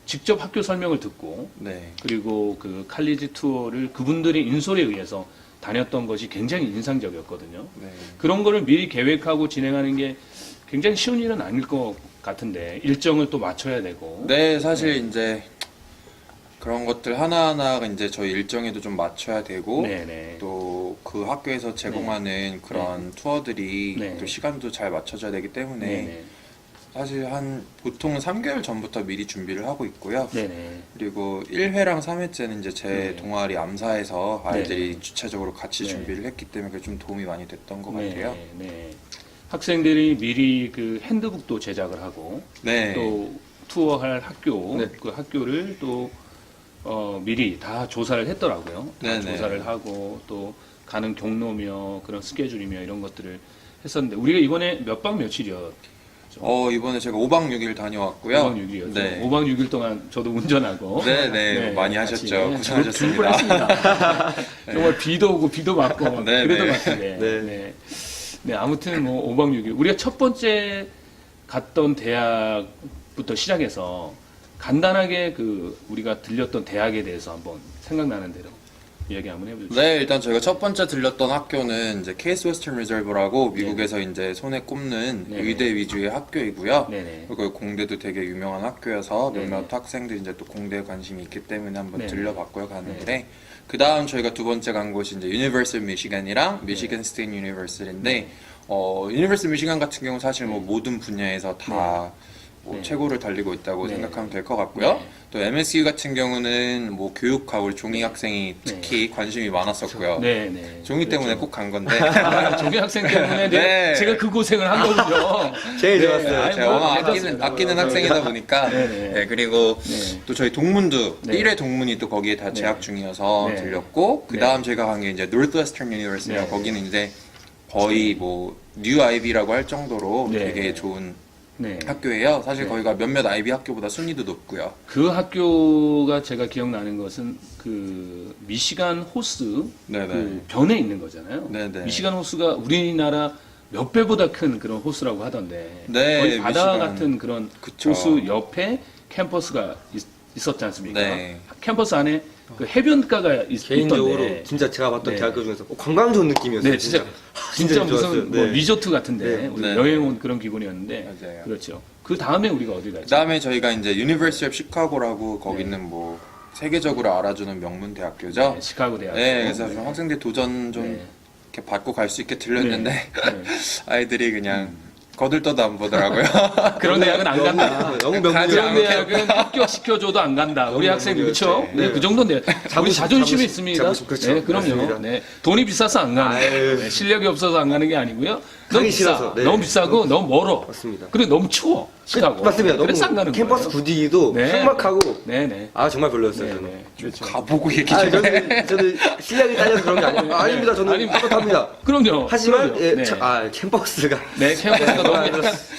A: 직접 학교 설명을 듣고
C: 네.
A: 그리고 그 칼리지 투어를 그분들의 인솔에 의해서 다녔던 것이 굉장히 인상적이었거든요.
C: 네.
A: 그런 거를 미리 계획하고 진행하는 게 굉장히 쉬운 일은 아닐 것 같은데 일정을 또 맞춰야 되고.
C: 네, 사실 이제 그런 것들 하나하나가 이제 저희 일정에도 좀 맞춰야 되고,
A: 네네.
C: 또 그 학교에서 제공하는 그런 투어들이
A: 네.
C: 또 시간도 잘 맞춰져야 되기 때문에
A: 네네.
C: 사실 보통은 3개월 전부터 미리 준비를 하고 있고요.
A: 네네.
C: 그리고 1회랑 3회째는 이제 제
A: 네.
C: 동아리 암사에서 아이들이
A: 네.
C: 주체적으로 같이
A: 네.
C: 준비를 했기 때문에 그게 좀 도움이 많이 됐던 것 같아요.
A: 네. 학생들이 미리 그 핸드북도 제작을 하고
C: 네.
A: 또 투어할 학교
B: 네.
A: 그 학교를 또 미리 다 조사를 했더라고요. 다
C: 네네.
A: 조사를 하고 또 가는 경로며 그런 스케줄이며 이런 것들을 했었는데 우리가 이번에 몇 박 며칠이었죠?
C: 이번에 제가 5박 6일 다녀왔고요.
A: 5박 6일이었죠.
C: 네.
A: 5박 6일 동안 저도 운전하고
C: 네, 많이
A: 같이
C: 하셨죠.
A: 둘
C: 고생하셨습니다.
A: 뻔했습니다. 정말 비도 오고 비도 맞고
C: 네,
A: 그래도
C: 네.
A: 맞는데
B: 네.
A: 네. 네, 아무튼 뭐 5박 6일 우리가 첫 번째 갔던 대학부터 시작해서 간단하게 그 우리가 들렸던 대학에 대해서 한번 생각나는 대로 이야기 한번 해보죠.
C: 네, 일단 저희가 첫 번째 들렸던 학교는 이제 케이스 웨스턴 리저브라고 미국에서 이제 손에 꼽는
A: 네네.
C: 의대 위주의 학교이고요.
A: 네네.
C: 그리고 공대도 되게 유명한 학교여서
A: 네네.
C: 몇몇 학생들이 이제 또 공대에 관심이 있기 때문에 한번
A: 네네.
C: 들려봤고요, 가는데 그 다음 저희가 두 번째 간 곳이 이제 유니버시티 미시간이랑 미시간 스테이트 유니버시티인데 유니버시티 미시간 같은 경우 사실 뭐 모든 분야에서 다 뭐
A: 네.
C: 최고를 달리고 있다고
A: 네.
C: 생각하면 될 것 같고요.
A: 네.
C: 또 MSU 같은 경우는 뭐 교육과 우리 종이 학생이 특히 관심이 많았었고요.
A: 네, 네.
C: 종이 때문에 꼭 간 건데
A: 아, 종이 학생 때문에
C: 네.
A: 제가 그 고생을 한 거군요.
B: 제일
A: 네,
B: 좋았어요.
A: 아니,
C: 제가
A: 뭐,
C: 워낙
A: 괜찮습니다.
C: 아끼는 학생이다 보니까
A: 네네.
C: 네, 그리고
A: 네.
C: 또 저희 동문도
A: 네.
C: 1회 동문이 또 거기에 다 재학 중이어서
A: 네.
C: 들렸고 그 다음 제가 간 게 이제 Northwestern University라고
A: 네.
C: 거기는 이제 거의 뭐 뉴 아이비라고 할 정도로
A: 네.
C: 되게 좋은
A: 네.
C: 학교예요. 사실
A: 네.
C: 거기가 몇몇 아이비 학교보다 순위도 높고요.
A: 그 학교가 제가 기억나는 것은 그 미시간 호스
C: 네네.
A: 그 변에 있는 거잖아요.
C: 네네.
A: 미시간 호스가 우리나라 몇 배보다 큰 그런 호스라고 하던데
C: 네,
A: 거의 바다
C: 미시간.
A: 같은 그런
C: 그쵸.
A: 호스 옆에 캠퍼스가 있었지 않습니까?
C: 네.
A: 캠퍼스 안에 그 해변가가
B: 개인적으로
A: 있던데.
B: 진짜 제가 봤던
A: 네.
B: 대학교 중에서 관광 좋은 느낌이었어요.
A: 네, 진짜
B: 진짜
A: 무슨
B: 좋았어요.
A: 뭐
B: 네.
A: 리조트 같은데
B: 네.
A: 우리
C: 네.
A: 여행 온 그런 기분이었는데
C: 맞아요.
A: 그렇죠. 그 다음에 우리가 어디 갔죠?
C: 그다음에 저희가 이제 University of Chicago라고 거기는 뭐 세계적으로 알아주는 명문 대학교죠.
A: 네, 시카고 대학.
C: 네, 그래서 좀 학생들 도전 좀
A: 네.
C: 이렇게 받고 갈 수 있게 들렸는데
A: 네.
C: 아이들이 그냥 거들떠도 안 보더라고요.
A: 그런 대학은 안 간다.
B: 너무
C: 가지
A: 그런
B: 명문이야.
C: 않게.
A: 대학은 합격시켜줘도 안 간다. 우리 학생들 그렇죠?
B: 네.
A: 네, 그 정도인데 우리
B: 자부심,
A: 자존심이
B: 자부심,
A: 있습니다.
B: 자부심, 그렇죠.
A: 네, 그럼요.
B: 맞습니다.
A: 네, 돈이 비싸서 안 가는
B: 아유.
A: 거예요. 네, 실력이 없어서 안 가는 게 아니고요. 너무
B: 가기
A: 비싸.
B: 싫어서, 네.
A: 너무 비싸고 너무 멀어.
B: 맞습니다.
A: 그리고 너무 추워. 시카고.
B: 맞습니다. 너무
A: 그래서 안 가는
B: 캠퍼스
A: 거예요.
B: 분위기도
A: 네.
B: 흉막하고
A: 네네.
B: 아 정말 별로였어요.
A: 네,
B: 저는.
A: 네. 그렇죠.
C: 가보고 얘기
B: 아,
C: 좀 해.
B: 저는 실력이 딸려서 그런 게 아니에요. 아, 아닙니다. 저는
A: 아니,
B: 똑같합니다.
A: 그럼요.
B: 하지만
A: 그럼요.
B: 예,
A: 네.
B: 캠퍼스가
A: 네, 캠퍼스가 너무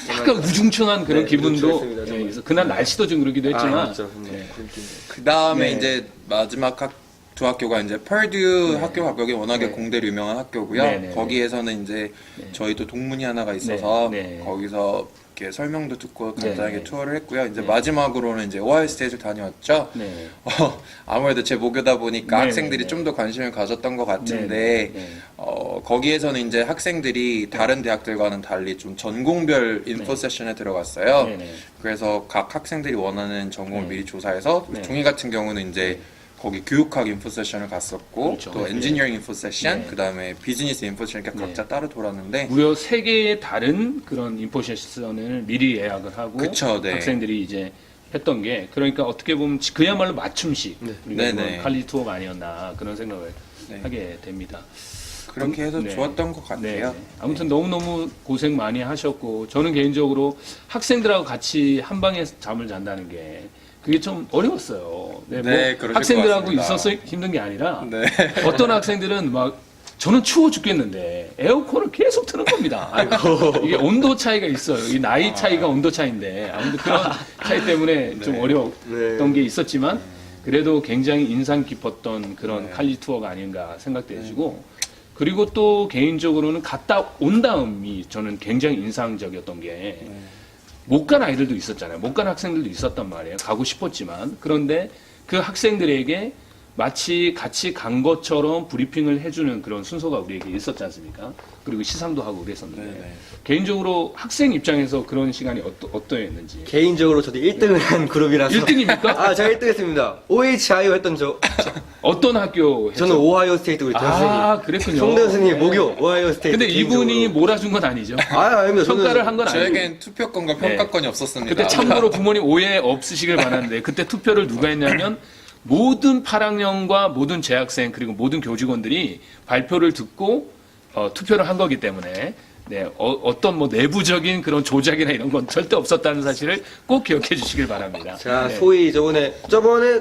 A: 약간 우중충한 그런
B: 네,
A: 기분도
B: 우중충했습니다,
A: 예,
B: 정말.
A: 그래서 그날 날씨도 좀 그러기도 했지만
B: 그렇죠.
A: 네.
C: 그 다음에
A: 네.
C: 이제 마지막 두 학교가 이제 펄듀
A: 네.
C: 학교가 거기 워낙에
A: 네.
C: 공대로 유명한 학교고요.
A: 네, 네, 네.
C: 거기에서는 이제
A: 네.
C: 저희도 동문이 하나가 있어서
A: 네, 네.
C: 거기서 이렇게 설명도 듣고 간단하게
A: 네.
C: 투어를 했고요. 이제
A: 네.
C: 마지막으로는 이제 오하이오 스테이트를 다녀왔죠.
A: 네.
C: 아무래도 제 모교다 보니까
A: 네,
C: 학생들이
A: 네,
C: 좀 더 관심을 가졌던 것 같은데
A: 네, 네.
C: 거기에서는 이제 학생들이 다른 대학들과는 달리 좀 전공별 인포 세션에 들어갔어요.
A: 네, 네.
C: 그래서 각 학생들이 원하는 전공을
A: 네.
C: 미리 조사해서
A: 네.
C: 종이 같은 경우는 이제 거기 교육학 인포 세션을 갔었고
A: 그렇죠.
C: 또
A: 네.
C: 엔지니어링 인포 세션,
A: 네.
C: 그다음에 비즈니스 인포 세션 이렇게
A: 네.
C: 각자 따로 돌았는데
A: 무려 3개의 다른 그런 인포세션을 미리 예약을 하고
C: 그쵸, 네.
A: 학생들이 이제 했던 게 그러니까 어떻게 보면 그야말로 맞춤식 우리가
C: 네네.
A: 이건 칼리 투어가 아니었나 그런 생각을
C: 네.
A: 하게 됩니다.
C: 그렇게 해서
A: 네.
C: 좋았던 것 같아요.
A: 네. 아무튼 너무너무 고생 많이 하셨고 저는 개인적으로 학생들하고 같이 한 방에 잠을 잔다는 게 그게 좀 어려웠어요. 네,
C: 네, 그러실 것
A: 학생들하고
C: 같습니다.
A: 있어서 힘든 게 아니라
C: 네.
A: 어떤 학생들은 막 저는 추워 죽겠는데 에어컨을 계속 트는 겁니다. 이게 온도 차이가 있어요. 이 나이 차이가 온도 차이인데 아무튼 그런 차이 때문에 좀 어려웠던
B: 네.
A: 게 있었지만 그래도 굉장히 인상 깊었던 그런
C: 네.
A: 칼리 투어가 아닌가 생각되시고 그리고 또 개인적으로는 갔다 온 다음이 저는 굉장히 인상적이었던 게 못 간 아이들도 있었잖아요. 못 간 학생들도 있었단 말이에요. 가고 싶었지만 그런데 그 학생들에게 마치 같이 간 것처럼 브리핑을 해주는 그런 순서가 우리에게 있었지 않습니까? 그리고 시상도 하고 그랬었는데
C: 네네.
A: 개인적으로 학생 입장에서 그런 시간이 어떠했는지
B: 개인적으로 저도 1등을 한 그룹이라서
A: 1등입니까?
B: 아, 제가 1등 했습니다. OHIO 했던
A: 어떤 학교 했죠?
B: 저는 오하이오 스테이트 우리 대선생님.
A: 아 그랬군요.
B: 송대 선생님 모교 오하이오 스테이트.
A: 근데 이분이
B: 개인적으로.
A: 몰아준 건 아니죠.
B: 아닙니다. 저는
A: 평가를 한 건 아니고
C: 저에겐 투표권과 평가권이 없었습니다.
A: 그때 참고로 부모님 오해 없으시길 바라는데 그때 투표를 누가 했냐면 모든 8학년과 모든 재학생 그리고 모든 교직원들이 발표를 듣고 투표를 한 거기 때문에 네, 어떤 뭐 내부적인 그런 조작이나 이런 건 절대 없었다는 사실을 꼭 기억해 주시길 바랍니다.
B: 제가
A: 네.
B: 소위 저번에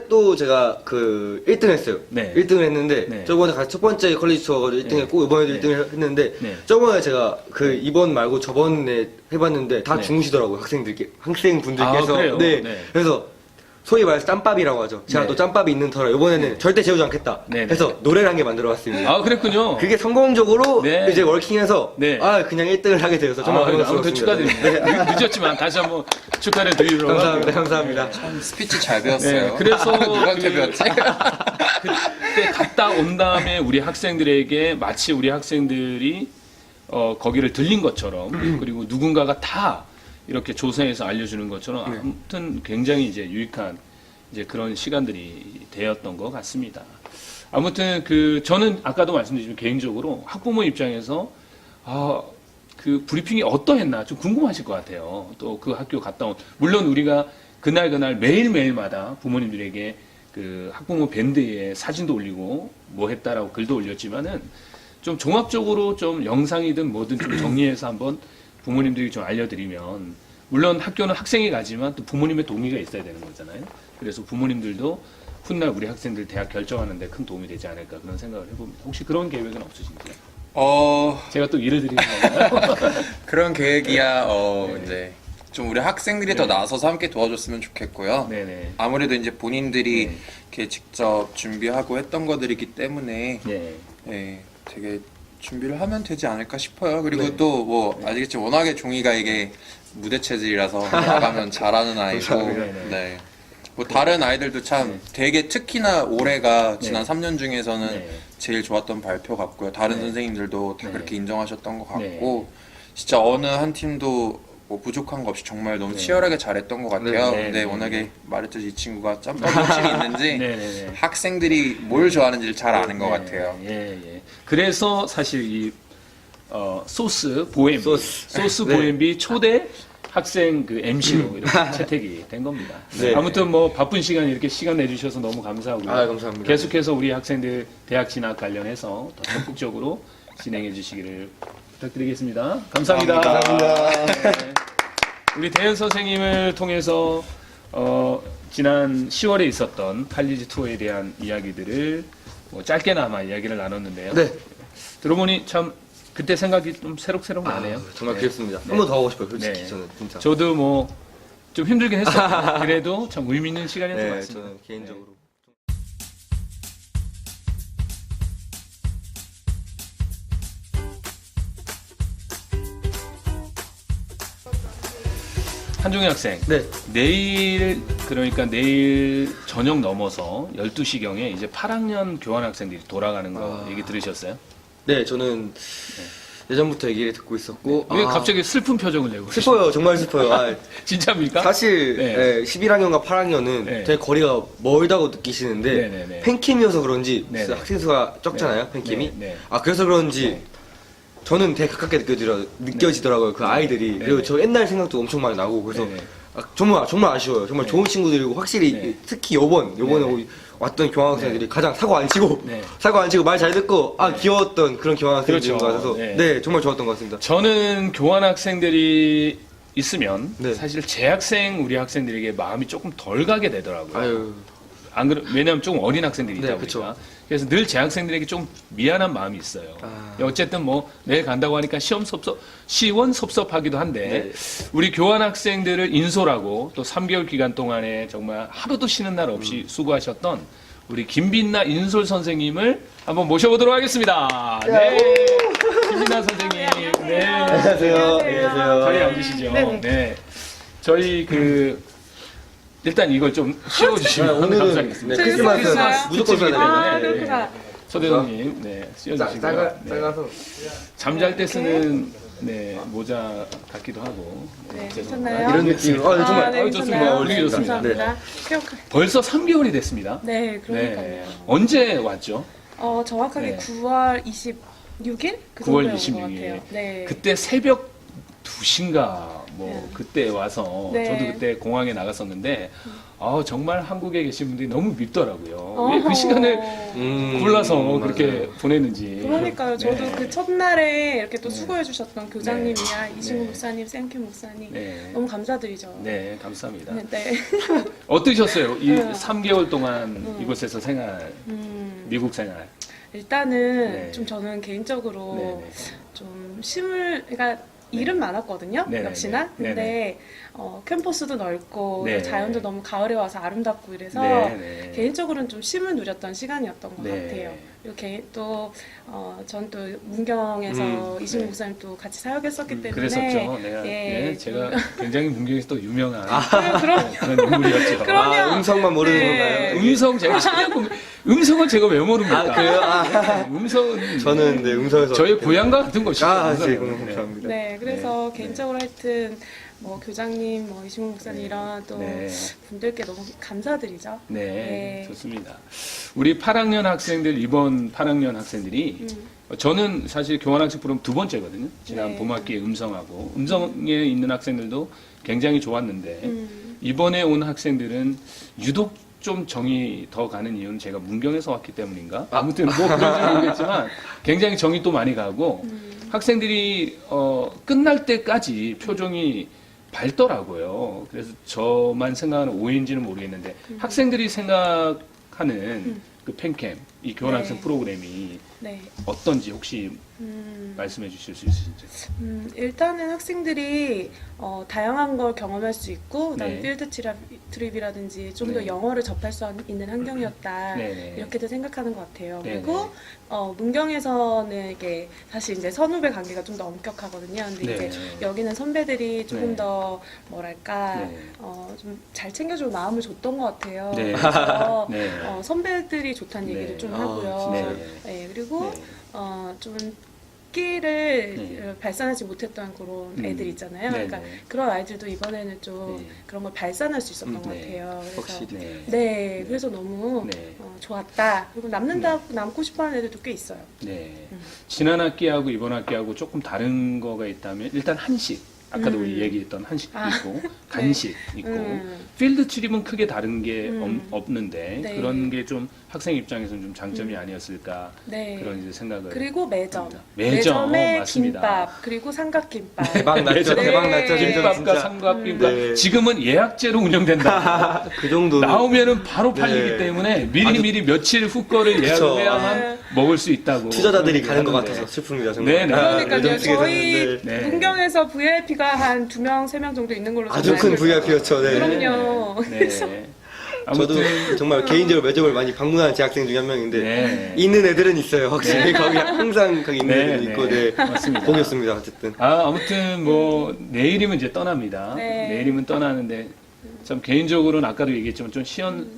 B: 또 제가 그 1등 했어요.
A: 네.
B: 1등을 했는데
A: 네.
B: 저번에 첫 번째 컬리지 투어가지고 1등
A: 네.
B: 했고 이번에도
A: 네.
B: 1등을 했는데
A: 네.
B: 저번에 제가 그 이번 말고 저번에 해봤는데 다
A: 네.
B: 주무시더라고요. 학생분들께서.
A: 아, 그래요?
B: 네.
A: 네.
B: 그래서 소위 말해서 짬밥이라고 하죠. 제가
A: 네.
B: 또 짬밥이 있는 터라 이번에는 절대 재우지 않겠다
A: 네, 네.
B: 해서 노래를 한 개 만들어봤습니다.
A: 아, 그랬군요.
B: 그게 성공적으로
A: 네.
B: 이제 워킹해서
A: 네.
B: 그냥 1등을 하게 되어서 정말
A: 아무튼
B: 감사합니다.
A: 축하드립니다. 늦었지만 다시 한번 축하를 드리도록
B: 감사합니다.
A: 하고요.
B: 감사합니다.
C: 참 스피치 잘 배웠어요.
A: 네, 그래서
C: 누구한테
A: 그-
C: 배웠지?
A: 그때 갔다 온 다음에 우리 학생들에게 마치 우리 학생들이 거기를 들린 것처럼 그리고 누군가가 다 이렇게 조사해서 알려주는 것처럼 아무튼 굉장히 이제 유익한 이제 그런 시간들이 되었던 것 같습니다. 아무튼 저는 아까도 말씀드렸지만 개인적으로 학부모 입장에서 그 브리핑이 어떠했나 좀 궁금하실 것 같아요. 또 그 학교 갔다 온 물론 우리가 그날 매일매일마다 부모님들에게 그 학부모 밴드에 사진도 올리고 뭐 했다라고 글도 올렸지만은 좀 종합적으로 좀 영상이든 뭐든 좀 정리해서 한번 부모님들이 좀 알려드리면 물론 학교는 학생이 가지만 또 부모님의 동의가 있어야 되는 거잖아요. 그래서 부모님들도 훗날 우리 학생들 대학 결정하는데 큰 도움이 되지 않을까 그런 생각을 해봅니다. 혹시 그런 계획은 없으신가요? 제가 또 일을 드리는 건가요?
C: 그런 계획이야 이제 좀 우리 학생들이 더 나서서 함께 도와줬으면 좋겠고요.
A: 네네.
C: 아무래도 이제 본인들이
A: 네.
C: 이렇게 직접 준비하고 했던 것들이기 때문에
A: 네.
C: 되게 준비를 하면 되지 않을까 싶어요. 그리고
B: 네.
C: 또 뭐 아시겠지 워낙에 종이가 이게 무대 체질이라서 나가면 잘하는 아이고
A: 감사합니다.
C: 네. 뭐 다른 아이들도 참 되게 특히나 올해가 지난
A: 네.
C: 3년 중에서는
A: 네.
C: 제일 좋았던 발표 같고요. 다른
A: 네.
C: 선생님들도 다
A: 네.
C: 그렇게 인정하셨던 것 같고 진짜 어느 한 팀도 뭐 부족한 거 없이 정말 너무
A: 네.
C: 치열하게 잘했던 것 같아요.
A: 네.
C: 근데
A: 네.
C: 워낙에 말했듯이 이 친구가 짬밥 욕심이 있는지
A: 네네네.
C: 학생들이 뭘 좋아하는지를 잘 아는 것
A: 네,
C: 같아요.
A: 예. 그래서 사실 이 소스 보엠비, 소스
B: 네.
A: 보엠비 초대 학생 그 MC로 이렇게 채택이 된 겁니다.
B: 네.
A: 아무튼 뭐 바쁜 시간 이렇게 시간 내주셔서 너무 감사하고요.
B: 감사합니다.
A: 계속해서 우리 학생들 대학 진학 관련해서 더 적극적으로 진행해 주시기를 부탁드리겠습니다. 감사합니다. 네. 우리 대현 선생님을 통해서 지난 10월에 있었던 칼리지 투어에 대한 이야기들을 뭐 짧게나마 이야기를 나눴는데요.
B: 네.
A: 들어보니 참 그때 생각이 좀 새록새록 나네요.
B: 정말
A: 네.
B: 그렇습니다.
A: 네.
B: 한 번 더 하고 싶어요. 솔직히
A: 네.
B: 저는 진짜.
A: 저도 뭐 좀 힘들긴 했어요. 그래도 참 의미 있는 시간이었던 것
B: 네,
A: 같습니다.
B: 저는 개인적으로.
A: 한종희 학생,
B: 네.
A: 그러니까 내일 저녁 넘어서 12시경에 이제 8학년 교환 학생들이 돌아가는 거 얘기 들으셨어요?
B: 네, 저는 예전부터 얘기를 듣고 있었고.
A: 왜 갑자기 슬픈 표정을 내고
B: 슬퍼요. 정말 슬퍼요.
A: 진짜입니까?
B: 사실
A: 네.
B: 11학년과 8학년은
A: 네.
B: 되게 거리가 멀다고 느끼시는데
A: 네네네.
B: 팬캠이어서 그런지
A: 네네.
B: 학생 수가 적잖아요.
A: 네.
B: 팬캠이.
A: 네.
B: 그래서 그런지
A: 네.
B: 저는 되게 가깝게 느껴지더라고요. 그 아이들이.
A: 네.
B: 그리고 저 옛날 생각도 엄청 많이 나고 그래서
A: 네네.
B: 정말 아쉬워요. 정말
A: 네.
B: 좋은 친구들이고 확실히
A: 네.
B: 특히 요번에
A: 네네.
B: 왔던 교환학생들이 가장 사고 안 치고
A: 네.
B: 사고 안 치고 말 잘 듣고 귀여웠던 그런 교환학생들인
A: 그렇죠.
B: 것 같아서
A: 네.
B: 네, 정말 좋았던 것 같습니다.
A: 저는 교환 학생들이 있으면
B: 네.
A: 사실 재학생 우리 학생들에게 마음이 조금 덜 가게 되더라고요.
B: 아유.
A: 안 그래, 왜냐하면 좀 어린 학생들이 있다
B: 네,
A: 보니까.
B: 그쵸.
A: 그래서 늘 재학생들에게 좀 미안한 마음이 있어요. 어쨌든 뭐 내일 간다고 하니까 시원섭섭하기도 한데
B: 네.
A: 우리 교환 학생들을 인솔하고 또 3개월 기간 동안에 정말 하루도 쉬는 날 없이 수고하셨던 우리 김빛나 인솔 선생님을 한번 모셔보도록 하겠습니다. 네, 김빛나 선생님. 네.
B: 안녕하세요. 안녕하세요.
A: 자리에 앉으시죠.
E: 네네.
A: 네. 저희 일단 이걸 좀 씌워주시면
B: 오늘은
A: 감사하겠습니다.
B: 크리스마스
E: 있어요?
B: 무조건 써야
E: 아,
B: 되는데
E: 그렇구나.
A: 서대동님, 네, 씌워주시고요.
B: 작아서
A: 잠잘 때 쓰는 모자 같기도 하고.
E: 네,
A: 죄송합니다.
E: 괜찮나요?
B: 이런 느낌으로 정말
E: 네,
A: 좋습니다.
E: 괜찮아요.
A: 어울리기
E: 네,
A: 좋습니다.
E: 감사합니다. 기억하...
A: 벌써 3개월이 됐습니다.
E: 네, 그러니까요.
A: 언제 왔죠?
E: 정확하게
A: 네.
E: 9월 26일? 그
A: 9월
E: 정도였던 것
A: 26일.
E: 같아요. 네.
A: 그때 새벽 2시인가
E: 네.
A: 그때 와서
E: 네.
A: 저도 그때 공항에 나갔었는데 정말 한국에 계신 분들이 너무 밉더라고요. 왜 그
E: 어허.
A: 시간을 골라서 그렇게
B: 맞아요.
A: 보냈는지.
E: 그러니까요. 저도
A: 네.
E: 그 첫날에 이렇게 또
A: 네.
E: 수고해 주셨던 교장님이야, 이신구
A: 네.
E: 목사님, 생큐 목사님
A: 네.
E: 너무 감사드리죠.
A: 네, 감사합니다.
E: 네. 네.
A: 어떠셨어요? 이
E: 네.
A: 3개월 동안 이곳에서 생활, 미국 생활.
E: 일단은
A: 네.
E: 좀 저는 개인적으로
A: 네, 네.
E: 좀 그러니까 일은 많았거든요.
A: 네네네.
E: 역시나. 근데
A: 네네.
E: 캠퍼스도 넓고
A: 네.
E: 자연도 너무 가을에 와서 아름답고 이래서
A: 네네.
E: 개인적으로는 좀 쉼을 누렸던 시간이었던 것
A: 네.
E: 같아요. 이렇게 전 또 문경에서 이신우
A: 네.
E: 목사님 또 같이 사역했었기 때문에
A: 그랬었죠. 내가
E: 예.
A: 예, 제가 굉장히 문경에서 또 유명한
E: 그럼
A: 그런 인물이었죠.
E: 그럼요.
B: 음성만 모르는
E: 네.
B: 건가요?
A: 음성 제가 신기하고 음성은 제가 왜 모릅니까?
B: 아, 그래요?
A: 음성은
B: 저는 네, 음성에서
A: 저의 고향과 같은 곳이죠.
B: 네,
A: 음성은.
B: 감사합니다.
E: 네, 그래서
A: 네.
E: 개인적으로 하여튼 뭐 교장님, 뭐 이신우 목사님 이런 또
A: 네.
E: 분들께 너무 감사드리죠.
A: 네,
E: 네.
A: 좋습니다. 우리 8학년 학생들 이번 8학년 학생들이 저는 사실 교환학생 프로그램 두 번째거든요. 지난
E: 네.
A: 봄학기에 음성하고 음성에 있는 학생들도 굉장히 좋았는데
E: 음.
A: 이번에 온 학생들은 유독 좀 정이 더 가는 이유는 제가 문경에서 왔기 때문인가? 아무튼 뭐 그런지 모르겠지만 굉장히 정이 또 많이 가고 학생들이 끝날 때까지 표정이 밝더라고요. 그래서 저만 생각하는 오해인지는 모르겠는데 학생들이 생각하는 그 팬캠, 이 교환학생
E: 네.
A: 프로그램이
E: 네.
A: 어떤지 혹시 말씀해 주실 수 있으신지.
E: 일단은 학생들이 다양한 걸 경험할 수 있고 그다음에
A: 네.
E: 필드 트립이라든지 좀 더
A: 네.
E: 영어를 접할 수 있는 환경이었다
A: 네.
E: 이렇게도 생각하는 것 같아요.
A: 네.
E: 그리고 문경에서는 이게 사실 이제 선후배 관계가 좀 더 엄격하거든요. 근데
A: 네.
E: 이제 여기는 선배들이 조금
A: 네.
E: 더 뭐랄까
A: 네.
E: 좀 잘 챙겨줄 마음을 줬던 것 같아요.
A: 네.
E: 그래서
A: 네.
E: 선배들이 좋다는
A: 네.
E: 얘기를 좀
B: 아,
E: 하고요.
A: 네.
E: 네, 그리고
A: 네.
E: 좀 끼를
A: 네.
E: 발산하지 못했던 그런 애들 있잖아요.
A: 네,
E: 그러니까
A: 네.
E: 그런 아이들도 이번에는 좀
A: 네.
E: 그런 걸 발산할 수 있었던 것
A: 네.
E: 같아요. 그래서
B: 확실히.
A: 네.
E: 네, 그래서 너무
A: 네.
E: 좋았다. 그리고 남고 싶어하는 애들도 꽤 있어요.
A: 네. 지난 학기하고 이번 학기하고 조금 다른 거가 있다면 일단 한식. 아까도 우리 얘기했던 한식도 있고 간식 있고 필드 트립은 크게 다른 게 없는데
E: 네.
A: 그런 게 좀 학생 입장에서는 좀 장점이 아니었을까
E: 네.
A: 그런 이제 생각을
E: 그리고 매점.
A: 합니다. 매점,
E: 매점에
A: 맞습니다.
E: 김밥, 그리고 삼각김밥.
B: 대박 났죠.
E: 네.
B: 대박 났죠.
A: 김밥과
B: 진짜.
A: 삼각김밥
B: 네.
A: 지금은 예약제로 운영된다.
B: 그 정도.
A: 나오면은 바로 팔리기
B: 네.
A: 때문에 미리 며칠 후 거를 예약을
B: 그쵸.
A: 해야만
E: 네.
A: 먹을 수 있다고
B: 투자자들이
A: 그런
B: 가는 것
A: 얘기를
B: 같아서
A: 하는데.
B: 슬픕니다. 정말.
A: 네, 네.
E: 그러니까요.
B: 요즘 측에서는,
E: 저희
B: 네.
A: 네.
E: 문경에서 VIP가 한 2명, 3명 정도 있는 걸로
B: 아주
E: 저는
B: 큰
E: 알고 있어요.
B: VIP였죠. 네.
E: 그럼요.
A: 네.
B: 저도
A: 아무튼
B: 정말 개인적으로 매점을 많이 방문하는 재학생 중에 한 명인데
A: 네.
B: 있는 애들은 있어요. 확실히 거기 항상 거기 있는
A: 네,
B: 애들이 있고 네.
A: 맞습니다.
B: 복이었습니다. 어쨌든.
A: 아무튼 뭐 내일이면 이제 떠납니다.
E: 네.
A: 내일이면 떠나는데 참 개인적으로는 아까도 얘기했지만 좀